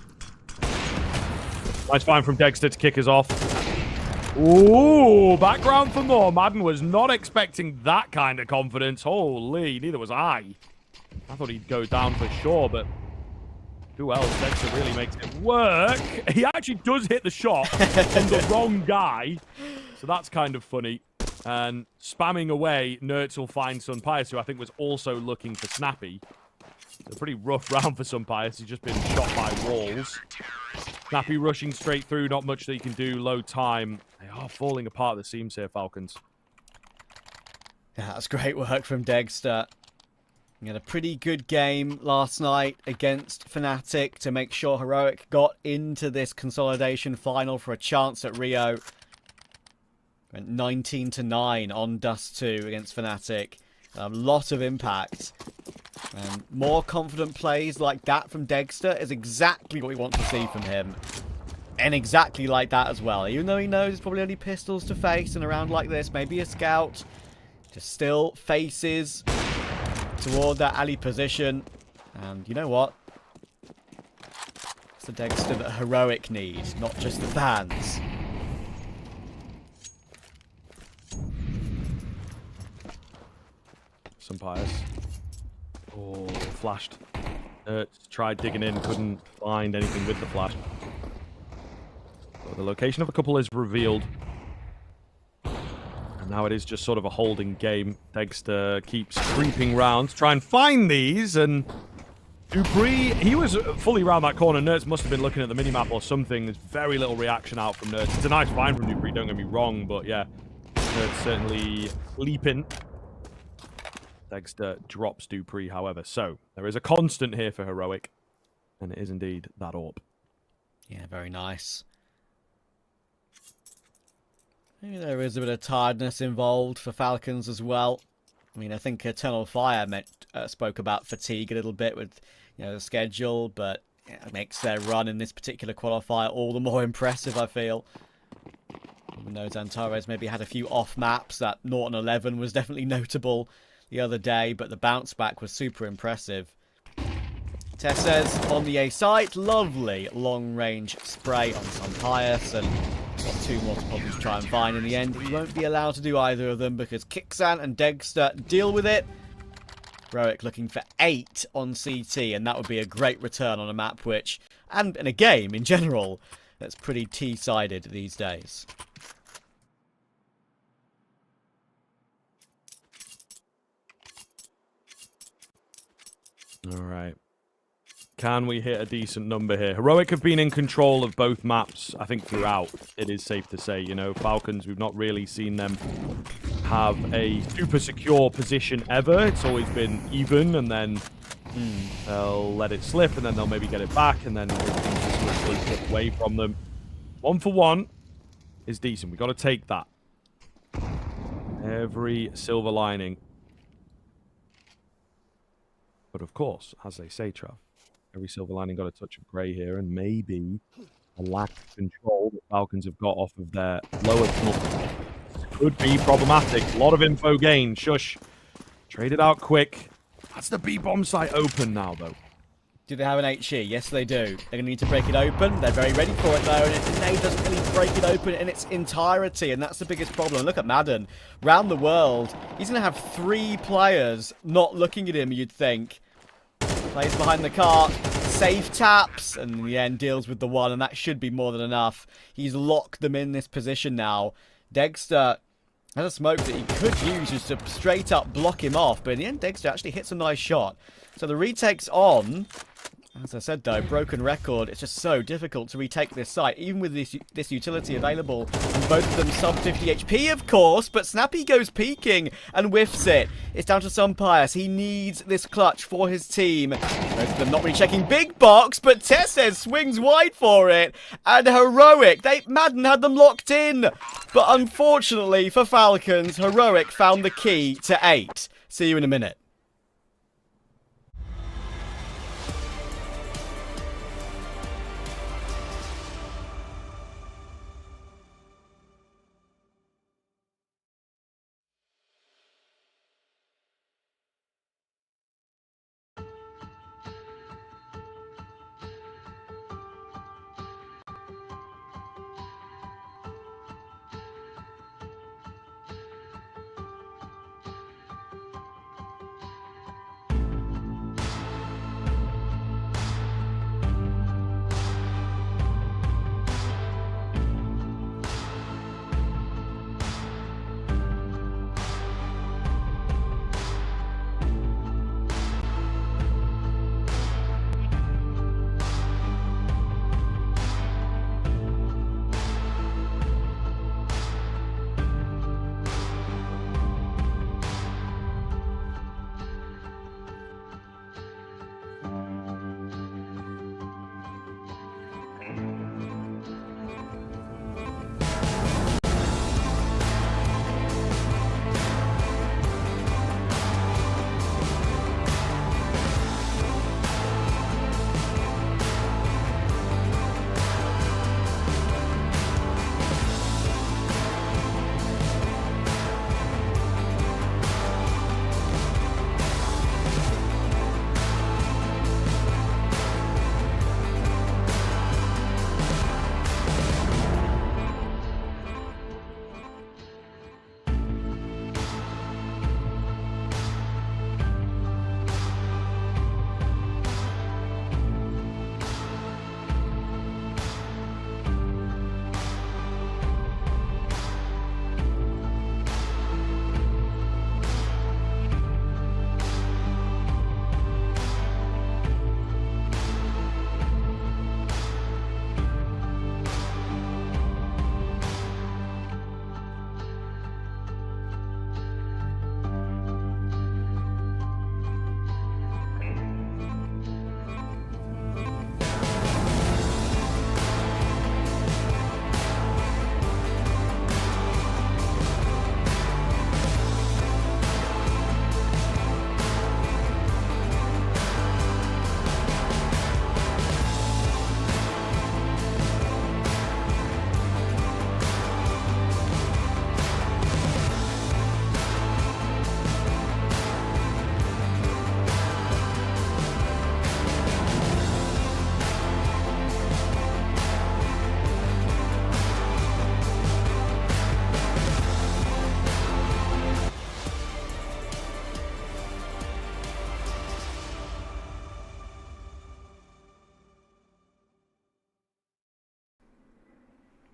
Nice find from Dexter to kick us off. Ooh, background for more. Madden was not expecting that kind of confidence. Holy, neither was I. I thought he'd go down for sure, but who else? Dexter really makes it work. He actually does hit the shot on the wrong guy. So that's kind of funny. And spamming away, Nertz will find Sunpius, who I think was also looking for Snappy. It's a pretty rough round for Sunpius. He's just been shot by walls. Snappy rushing straight through, not much that he can do, low time. They are falling apart, the seams here, Falcons. Yeah, that's great work from Dexter. He had a pretty good game last night against Fnatic to make sure Heroic got into this consolidation final for a chance at Rio. Went 19-9 on Dust 2 against Fnatic. A lot of impact. And more confident plays like that from Dexter is exactly what we want to see from him. And exactly like that as well. Even though he knows it's probably only pistols to face in a round like this, maybe a scout. Just still faces toward that alley position. And you know what? It's the Dexter that Heroic need, not just the fans. Sunpius. Oh, flashed. Tried digging in, couldn't find anything with the flash. So the location of a couple is revealed. And now it is just sort of a holding game. Dexter keeps creeping round to try and find these, and Dupree, he was fully around that corner. Nertz must have been looking at the minimap or something. There's very little reaction out from Nertz. It's a nice find from Dupree, don't get me wrong, but yeah, Nertz certainly leaping. Dexter drops Dupree, however. So, there is a constant here for Heroic. And it is indeed that AWP. Yeah, very nice. Maybe there is a bit of tiredness involved for Falcons as well. I mean, I think Eternal Fire spoke about fatigue a little bit with, you know, the schedule, but it makes their run in this particular qualifier all the more impressive, I feel. Even though Zantares maybe had a few off maps, that Norton 11 was definitely notable the other day, but the bounce back was super impressive. Tesses on the A site, lovely long range spray on Sunpius, and got two more to probably try and find in the end. He won't be allowed to do either of them because Kixan and Dexter deal with it. Heroic looking for 8 on CT, and that would be a great return on a map which, and in a game in general, that's pretty T-sided these days. All right. Can we hit a decent number here? Heroic have been in control of both maps, I think, throughout. It is safe to say, you know, Falcons, we've not really seen them have a super secure position ever. It's always been even, and then they'll let it slip, and then they'll maybe get it back, and then everything just swiftly slip away from them. 1 for 1 is decent. We've got to take that. Every silver lining. But of course, as they say, Trav, every silver lining got a touch of grey here, and maybe a lack of control the Falcons have got off of their lower tunnel could be problematic. A lot of info gained. Shush. Traded out quick. That's the B-bomb site open now, though. Do they have an HE? Yes, they do. They're going to need to break it open. They're very ready for it, though, and Nade doesn't really break it open in its entirety, and that's the biggest problem. Look at Madden. Round the world, he's going to have 3 players not looking at him, you'd think. Plays behind the car, safe taps, and in the end deals with the 1, and that should be more than enough. He's locked them in this position now. Dexter has a smoke that he could use just to straight up block him off, but in the end Dexter actually hits a nice shot. So the retake's on. As I said though, broken record, it's just so difficult to retake this site, even with this utility available. And both of them sub 50 HP, of course, but Snappy goes peeking and whiffs it. It's down to Sumpius. He needs this clutch for his team. Both of them not really checking big box, but Tessez swings wide for it. And Heroic, Madden had them locked in. But unfortunately for Falcons, Heroic found the key to 8. See you in a minute.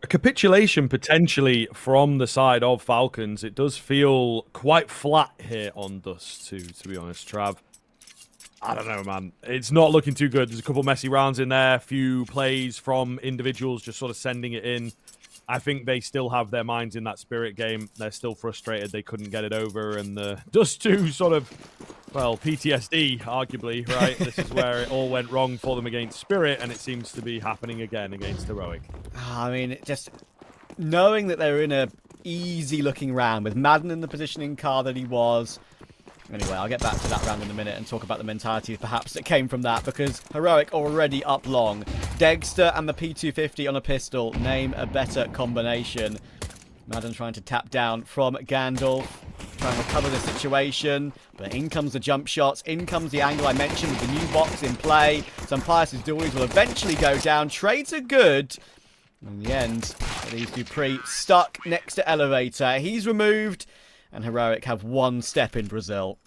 A capitulation potentially from the side of Falcons. It does feel quite flat here on Dust, to be honest, Trav. I don't know, man. It's not looking too good. There's a couple messy rounds in there, a few plays from individuals just sort of sending it in. I think they still have their minds in that Spirit game. They're still frustrated they couldn't get it over, and the Dust 2 sort of, well, PTSD, arguably, right? This is where it all went wrong for them against Spirit, and it seems to be happening again against Heroic. I mean, just knowing that they were in a easy-looking round with Madden in the positioning car that he was. Anyway, I'll get back to that round in a minute and talk about the mentality perhaps that came from that, because Heroic already up long. Dexter and the P250 on a pistol. Name a better combination. Madden trying to tap down from Gandalf. try and recover the situation. But in comes the jump shots. In comes the angle I mentioned with the new box in play. Some Pius' dualies will eventually go down. Trades are good. In the end, it leaves Dupree stuck next to Elevator. He's removed. And Heroic have one step in Brazil.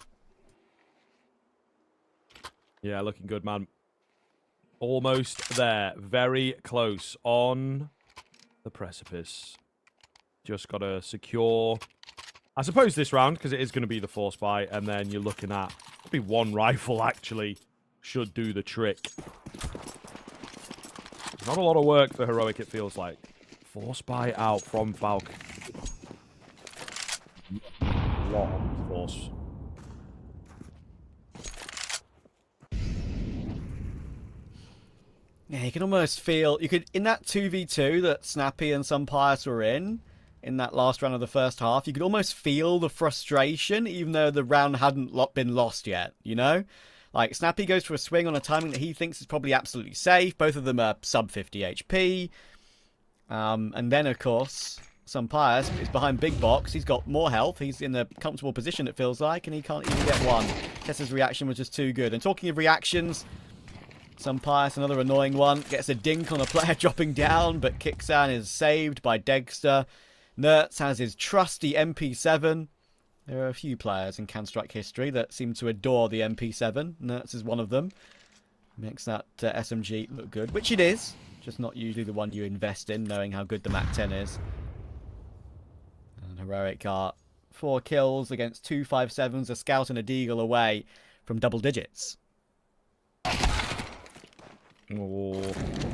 Yeah, looking good, man. Almost there. Very close on the precipice. Just got to secure, I suppose, this round, because it is going to be the force buy. And then you're looking at, maybe one rifle, actually, should do the trick. Not a lot of work for Heroic, it feels like. Force buy out from Falcon. A lot of force. Yeah, you can almost feel, you could, in that 2v2 that Snappy and some Pius were in that last round of the first half, you could almost feel the frustration, even though the round hadn't been lost yet, you know? Like, Snappy goes for a swing on a timing that he thinks is probably absolutely safe. Both of them are sub 50 HP. And then, of course, some Pius is behind Big Box. He's got more health. He's in a comfortable position, it feels like, and he can't even get one. Tessa's reaction was just too good. And talking of reactions, some Pius, another annoying one, gets a dink on a player dropping down, but Kixan is saved by Degster. Nertz has his trusty MP7. There are a few players in Counter-Strike history that seem to adore the MP7. Nertz is one of them. Makes that SMG look good, which it is. Just not usually the one you invest in, knowing how good the MAC-10 is. And Heroic are 4 kills against 2 5.7s, a Scout and a Deagle away from double digits. Oh,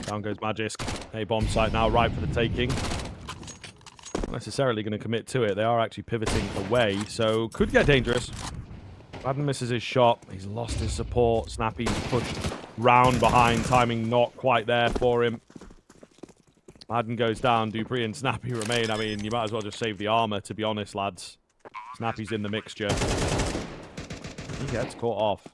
down goes Magisk. A bomb site now ripe for the taking. Not necessarily going to commit to it. They are actually pivoting away, so could get dangerous. Madden misses his shot. He's lost his support. Snappy's pushed round behind. Timing not quite there for him. Madden goes down. Dupree and Snappy remain. I mean, you might as well just save the armor, to be honest, lads. Snappy's in the mixture. He gets caught off.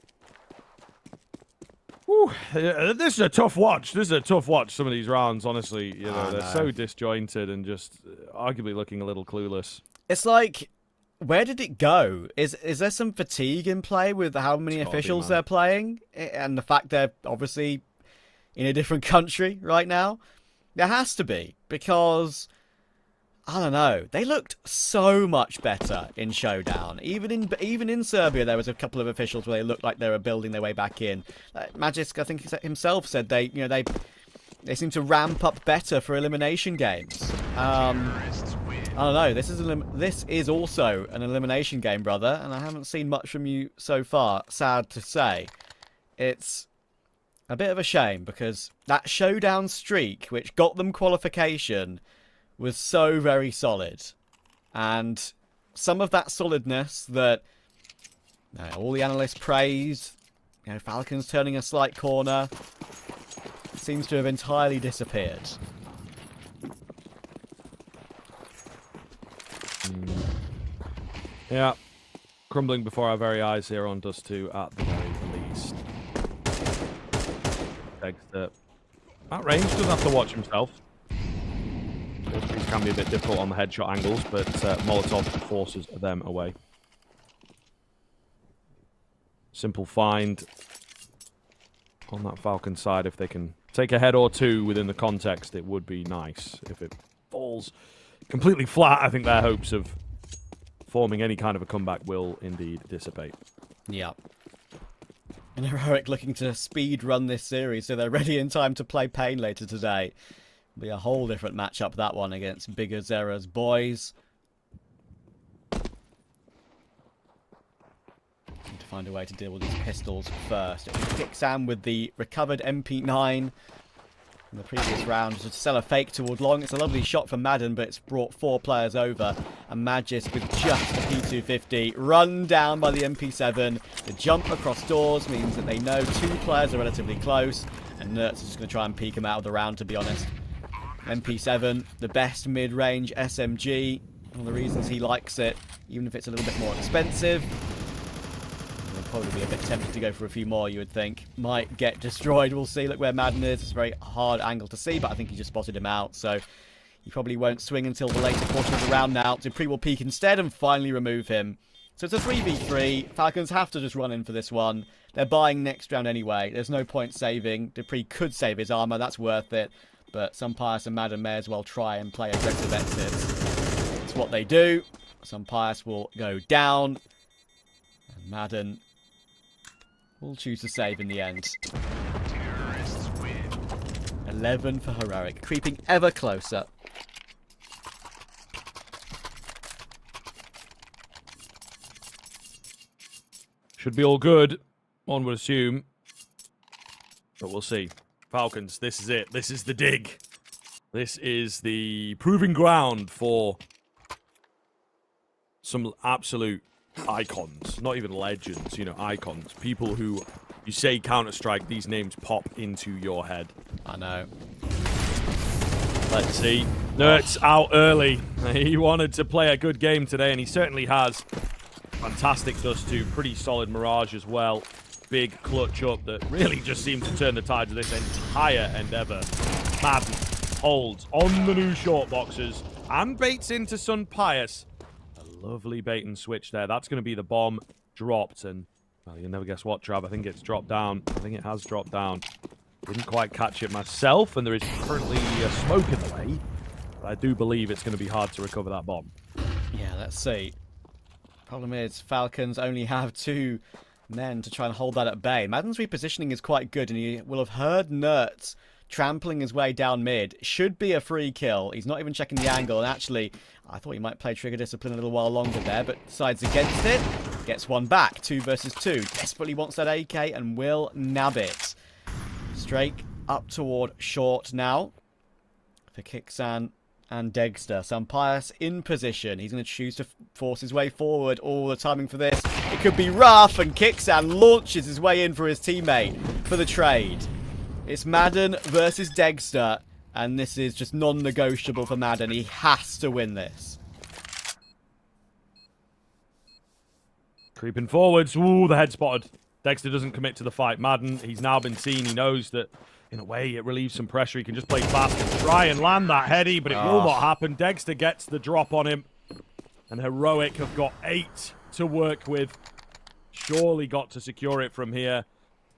Whew. This is a tough watch. This is a tough watch, some of these rounds, honestly. You know, they're so disjointed and just arguably looking a little clueless. It's like, where did it go? Is there some fatigue in play with how many officials they're playing? And the fact they're obviously in a different country right now? There has to be, because I don't know. They looked so much better in Showdown. Even in Serbia, there was a couple of officials where they looked like they were building their way back in. Magisk, I think himself said they seem to ramp up better for elimination games. I don't know. This is also an elimination game, brother, and I haven't seen much from you so far. Sad to say, it's a bit of a shame because that Showdown streak, which got them qualification, was so very solid, and some of that solidness that all the analysts praised, Falcons turning a slight corner, seems to have entirely disappeared. Yeah, crumbling before our very eyes here on Dust 2 at the very least. At range doesn't have to watch himself. These can be a bit difficult on the headshot angles, but Molotov forces them away. Simple find on that Falcon side. If they can take a head or two within the context, it would be nice. If it falls completely flat, I think their hopes of forming any kind of a comeback will indeed dissipate. Yeah. And Heroic looking to speed run this series so they're ready in time to play Pain later today. Be a whole different matchup, that one, against Bigger Zera's boys. Need to find a way to deal with these pistols first. It kicks Sam with the recovered MP9 in the previous round to sell a fake toward long. It's a lovely shot from Madden, but it's brought 4 players over. And Magisk with just a P250 run down by the MP7. The jump across doors means that they know 2 players are relatively close. And Nertz is just going to try and peek him out of the round, to be honest. MP7, the best mid-range SMG. One of the reasons he likes it, even if it's a little bit more expensive. He'll probably be a bit tempted to go for a few more, you would think. Might get destroyed, we'll see. Look where Madden is. It's a very hard angle to see, but I think he just spotted him out. So he probably won't swing until the later portion of the round now. Dupree will peek instead and finally remove him. So it's a 3v3. Falcons have to just run in for this one. They're buying next round anyway. There's no point saving. Dupree could save his armor. That's worth it. But Pius and Madden may as well try and play aggressive exits. It's what they do. Pius will go down. And Madden will choose to save in the end. 11 for Heroic. Creeping ever closer. Should be all good, one would assume. But we'll see. Falcons, this is it. This is the dig. This is the proving ground for some absolute icons. Not even legends, you know, icons. People who, you say Counter-Strike, these names pop into your head. I know. Let's see. Nert's out early. He wanted to play a good game today, and he certainly has. Fantastic dust too. Pretty solid Mirage as well. Big clutch up that really just seemed to turn the tide of this entire endeavor. Madden holds on the new short boxes and baits into Pius. A lovely bait and switch there. That's going to be the bomb dropped. And, well, you'll never guess what, Trav. I think it's dropped down. I think it has dropped down. Didn't quite catch it myself, and there is currently smoke in the way. But I do believe it's going to be hard to recover that bomb. Yeah, let's see. Problem is, Falcons only have 2 men to try and hold that at bay. Madden's repositioning is quite good, and he will have heard Nertz trampling his way down mid. Should be a free kill. He's not even checking the angle, and actually, I thought he might play trigger discipline a little while longer there, but decides against it. Gets one back, 2 versus 2. Desperately wants that AK and will nab it. Strake up toward short now for Kixan and Degster. Pius in position. He's going to choose to force his way forward. All the timing for this. It could be rough, and Kixan launches his way in for his teammate for the trade. It's Madden versus Degster, and this is just non-negotiable for Madden. He has to win this. Creeping forwards. Ooh, the head spotted. Dexter doesn't commit to the fight. Madden, he's now been seen. He knows that, in a way, it relieves some pressure. He can just play fast and try and land that heady, but it will not happen. Dexter gets the drop on him. And Heroic have got 8 to work with. Surely got to secure it from here.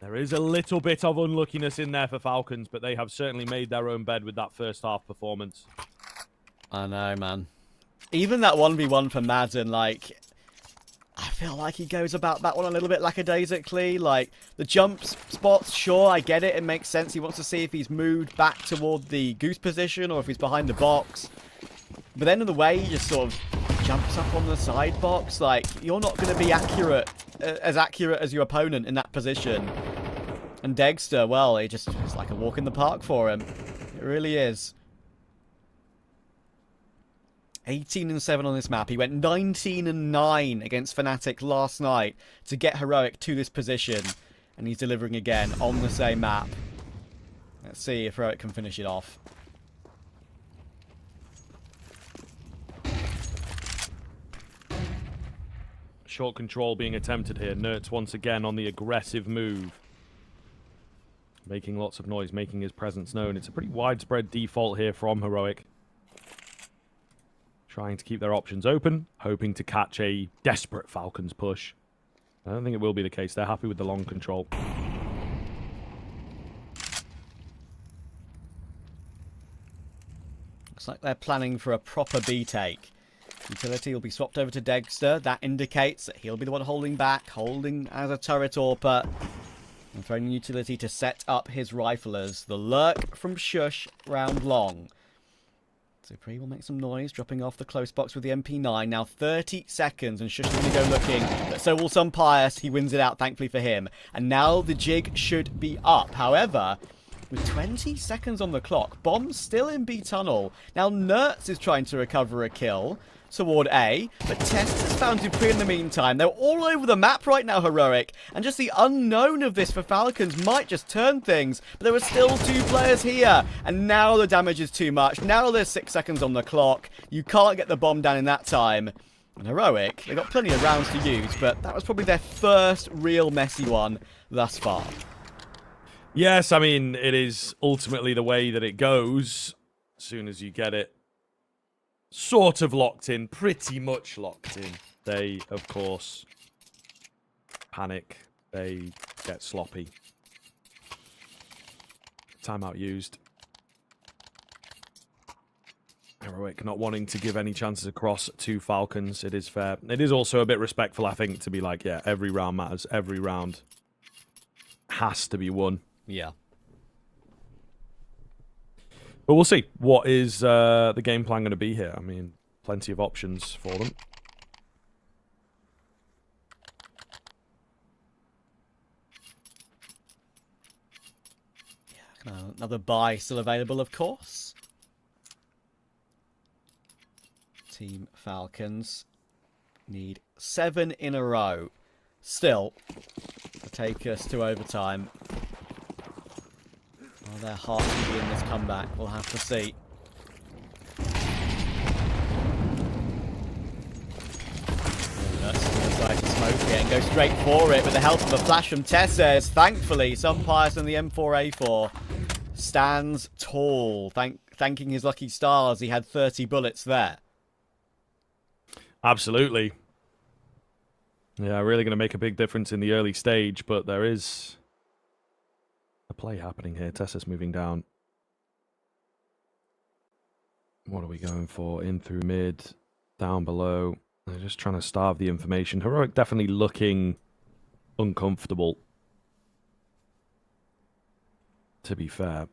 There is a little bit of unluckiness in there for Falcons, but they have certainly made their own bed with that first half performance. I know, man. Even that 1v1 for Madden, like, I feel like he goes about that one a little bit lackadaisically. Like, the jump spots, sure, I get it. It makes sense. He wants to see if he's moved back toward the goose position or if he's behind the box. But then in the way he just sort of jumps up on the side box, like, you're not going to be accurate as your opponent in that position. And Degster, well, it's like a walk in the park for him. It really is. 18-7 on this map. He went 19-9 against Fnatic last night to get Heroic to this position. And he's delivering again on the same map. Let's see if Heroic can finish it off. Short control being attempted here. Nertz once again on the aggressive move. Making lots of noise, making his presence known. It's a pretty widespread default here from Heroic. Trying to keep their options open, hoping to catch a desperate Falcons push. I don't think it will be the case. They're happy with the long control. Looks like they're planning for a proper B take. Utility will be swapped over to Degster. That indicates that he'll be the one holding back, holding as a turret AWPer. And throwing utility to set up his riflers. The lurk from Shush round long. Dupree will make some noise, dropping off the close box with the MP9. Now 30 seconds, and Shush is going to go looking. But so will Pius. He wins it out, thankfully for him. And now the jig should be up. However, with 20 seconds on the clock, Bomb's still in B tunnel. Now Nertz is trying to recover a kill toward A, but Test has found Dupree in the meantime. They're all over the map right now, Heroic, and just the unknown of this for Falcons might just turn things, but there are still 2 players here, and now the damage is too much. Now there's 6 seconds on the clock. You can't get the bomb down in that time. And Heroic, they've got plenty of rounds to use, but that was probably their first real messy one thus far. Yes, I mean, it is ultimately the way that it goes. As soon as you get it sort of locked in, pretty much locked in. they, of course, panic. They get sloppy. Timeout used. Heroic not wanting to give any chances across to Falcons. It is fair. It is also a bit respectful, I think, to be like, yeah, every round matters. Every round has to be won. Yeah. But we'll see. What is the game plan going to be here? I mean, plenty of options for them. Yeah, another buy still available, of course. Team Falcons need 7 in a row. Still, to take us to overtime. Are their hearts to be in this comeback? We'll have to see. Decide to smoke it and go straight for it with the help of a flash from Tesses. Thankfully, Sunpius and the M4A4 stands tall. Thanking his lucky stars, he had 30 bullets there. Absolutely. Yeah, really going to make a big difference in the early stage, but there is a play happening here. Tessa's moving down. What are we going for? In through mid, down below. They're just trying to starve the information. Heroic definitely looking uncomfortable, to be fair.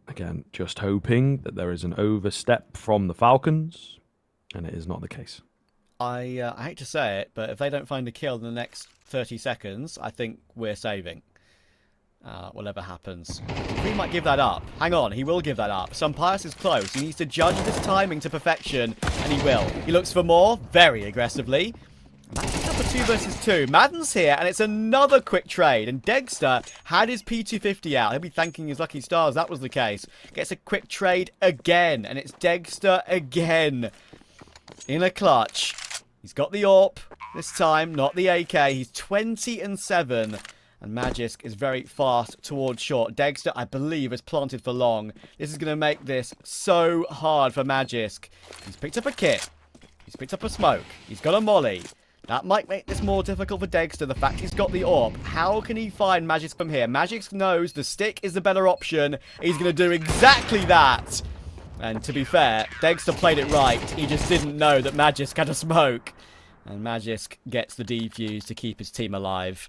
Again, just hoping that there is an overstep from the Falcons, and it is not the case. I hate to say it, but if they don't find a kill in the next 30 seconds, I think we're saving. Whatever happens. He might give that up. Hang on, he will give that up. Sunpius is close. He needs to judge this timing to perfection, and he will. He looks for more, very aggressively. That's up a 2 versus 2. Madden's here, and it's another quick trade. And Degster had his P250 out. He'll be thanking his lucky stars that was the case. Gets a quick trade again, and it's Degster again. In a clutch. He's got the AWP this time, not the AK. He's 20-7. And Magisk is very fast towards short. Degster, I believe, is planted for long. This is going to make this so hard for Magisk. He's picked up a kit. He's picked up a smoke. He's got a molly. That might make this more difficult for Degster, the fact he's got the AWP. How can he find Magisk from here? Magisk knows the stick is the better option. He's going to do exactly that. And to be fair, Degster played it right. He just didn't know that Magisk had a smoke. And Magisk gets the defuse to keep his team alive.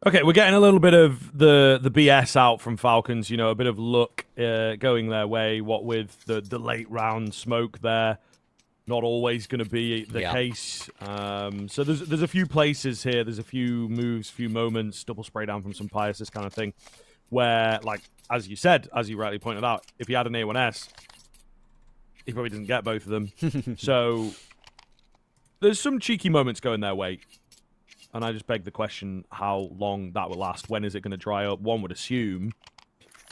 Okay, we're getting a little bit of the BS out from Falcons. You know, a bit of luck going their way. What with the late round smoke there. Not always going to be the case. So there's a few places here. There's a few moves, few moments, double spray down from some Pius, this kind of thing. Where, like, as you said, as you rightly pointed out, if he had an A1S, he probably doesn't get both of them. So there's some cheeky moments going their way. And I just beg the question how long that will last. When is it going to dry up? One would assume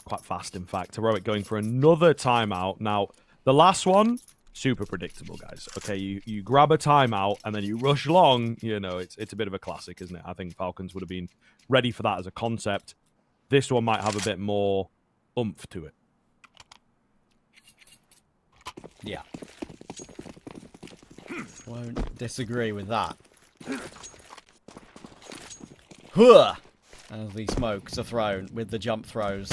quite fast, in fact. Heroic going for another timeout. Now, the last one, super predictable, guys. Okay, you grab a timeout and then you rush long. You know, it's a bit of a classic, isn't it? I think Falcons would have been ready for that as a concept. This one might have a bit more oomph to it. Yeah. Won't disagree with that. Huh! As the smokes are thrown with the jump throws.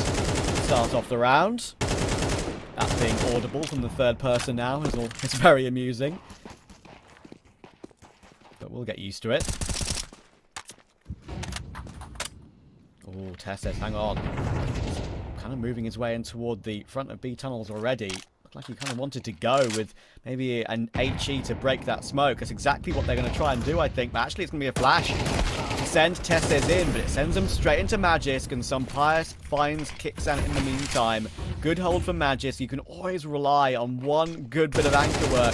Start off the round. That being audible from the third person now is it's very amusing. But we'll get used to it. Oh, Tess says, hang on. He's kind of moving his way in toward the front of B tunnels already. Looked like he kind of wanted to go with maybe an HE to break that smoke. That's exactly what they're going to try and do, I think. But actually, it's going to be a flash. Send Tesses in, but it sends them straight into Magisk, and Sunpius finds Kixan in the meantime. Good hold for Magisk. You can always rely on one good bit of anchor work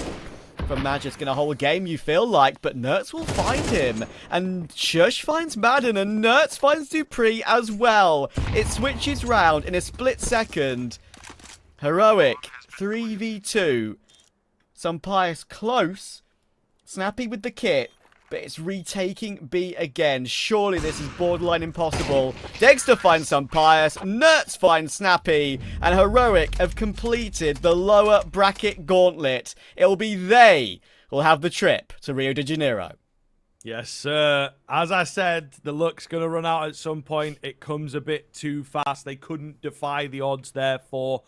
from Magisk in a whole game, you feel like, but Nertz will find him. And Shush finds Madden, and Nertz finds Dupree as well. It switches round in a split second. Heroic, 3v2. Sunpius close. Snappy with the kit. but it's retaking B again. Surely this is borderline impossible. Dexter finds some Pious, Nerds finds Snappy, and Heroic have completed the lower bracket gauntlet. It will be they who will have the trip to Rio de Janeiro. Yes, sir. As I said, the luck's going to run out at some point. It comes a bit too fast. They couldn't defy the odds, therefore.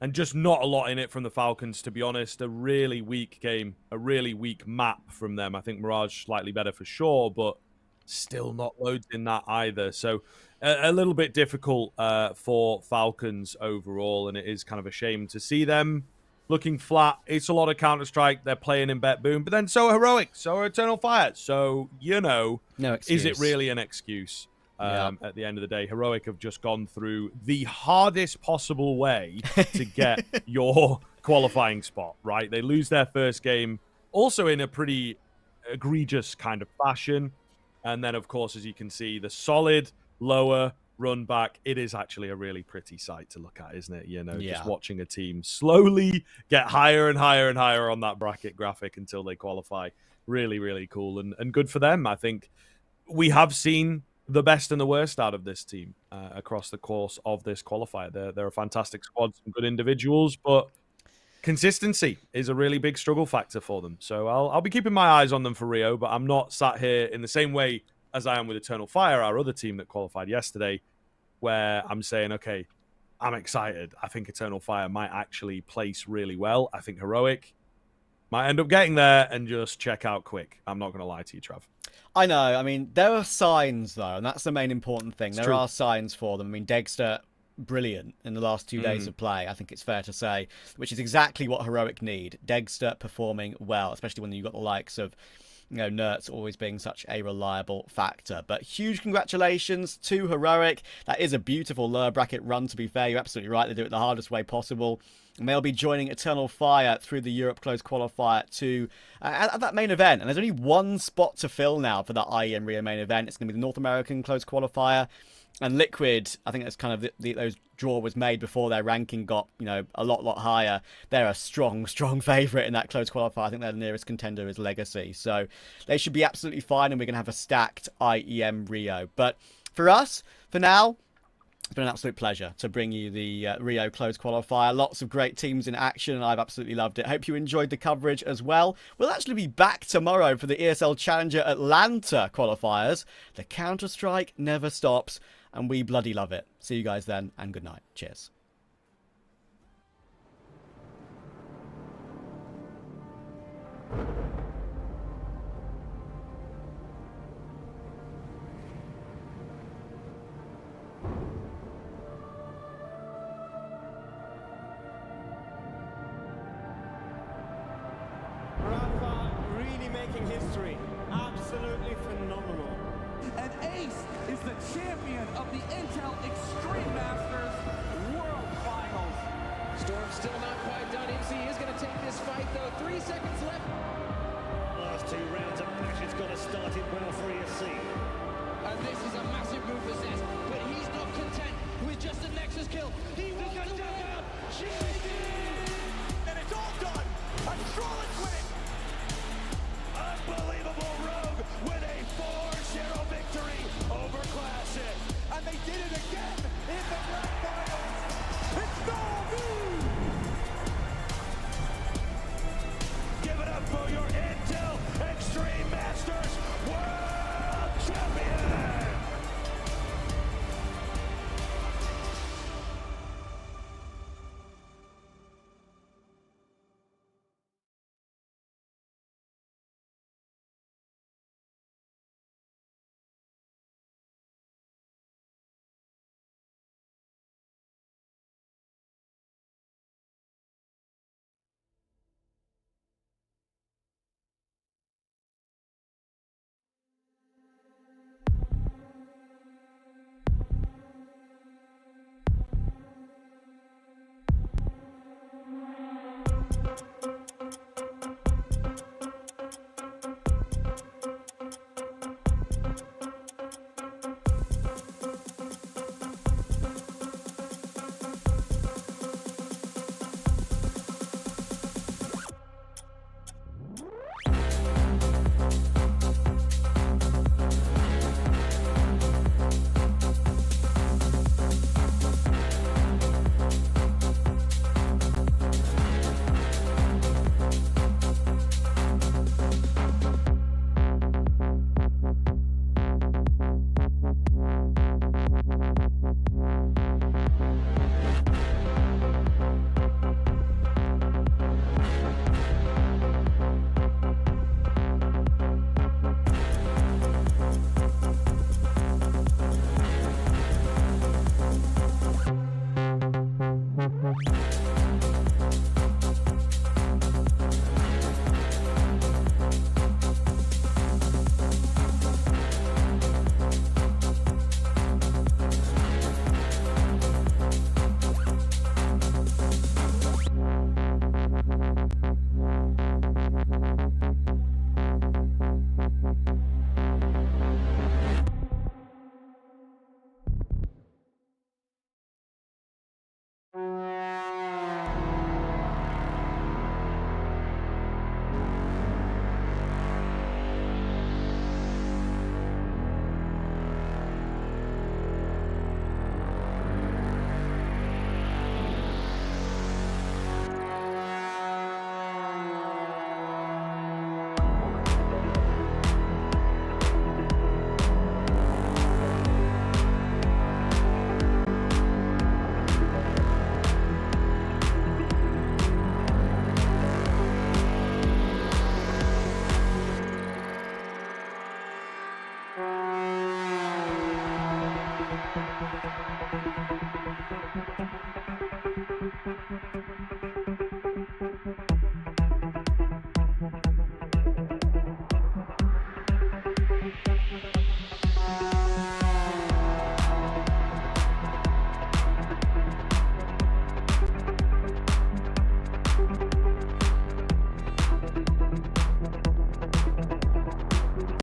And just not a lot in it from the Falcons, to be honest. A really weak game, a really weak map from them. I think Mirage slightly better for sure, but still not loads in that either. So a little bit difficult for Falcons overall, and it is kind of a shame to see them looking flat. It's a lot of Counter-Strike. They're playing in Bet Boom, but then so are Heroic, so are Eternal Fire. So, you know, no excuse. Is it really an excuse? At the end of the day, Heroic have just gone through the hardest possible way to get your qualifying spot, right? They lose their first game, also in a pretty egregious kind of fashion. And then, of course, as you can see, the solid lower run back. It is actually a really pretty sight to look at, isn't it? You know, just watching a team slowly get higher and higher and higher on that bracket graphic until they qualify. Really, really cool and good for them. I think we have seen the best and the worst out of this team across the course of this qualifier. They're a fantastic squad, some good individuals, but consistency is a really big struggle factor for them. So I'll be keeping my eyes on them for Rio, but I'm not sat here in the same way as I am with Eternal Fire, our other team that qualified yesterday, where I'm saying, okay, I'm excited. I think Eternal Fire might actually place really well. I think Heroic might end up getting there and just check out quick. I'm not going to lie to you, Trav. I know. I mean, there are signs, though, and that's the main important thing. There are signs for them. I mean, Dexter, brilliant in the last 2 days of play, I think it's fair to say, which is exactly what Heroic need. Dexter performing well, especially when you've got the likes of, you know, Nerds always being such a reliable factor. But huge congratulations to Heroic. That is a beautiful lower bracket run, to be fair. You're absolutely right. They do it the hardest way possible. And they'll be joining Eternal Fire through the Europe Close Qualifier to at that main event. And there's only one spot to fill now for that IEM Rio main event. It's going to be the North American Close Qualifier. And Liquid, I think that's kind of those draw was made before their ranking got, you know, a lot higher. They're a strong favourite in that close qualifier. I think their nearest contender is Legacy. So they should be absolutely fine, and we're going to have a stacked IEM Rio. But for us, for now, it's been an absolute pleasure to bring you the Rio Close Qualifier. Lots of great teams in action, and I've absolutely loved it. Hope you enjoyed the coverage as well. We'll actually be back tomorrow for the ESL Challenger Atlanta Qualifiers. The Counter-Strike never stops, and we bloody love it. See you guys then, and good night. Cheers. History. Absolutely phenomenal. And Ace is the champion of the Intel Extreme Masters World Finals. Storm's still not quite done. MC is going to take this fight, though. 3 seconds left. Last 2 rounds of Ashes got us started well for ESC. And this is a massive move for Zez, but he's not content with just a Nexus kill. He wants to win. And it's all done. A flawless win. Unbelievable Rogue with a 4-0 victory over Classic. And they did it again in the grand finals. It's Valve! Give it up for your Intel Extreme Masters World Champion!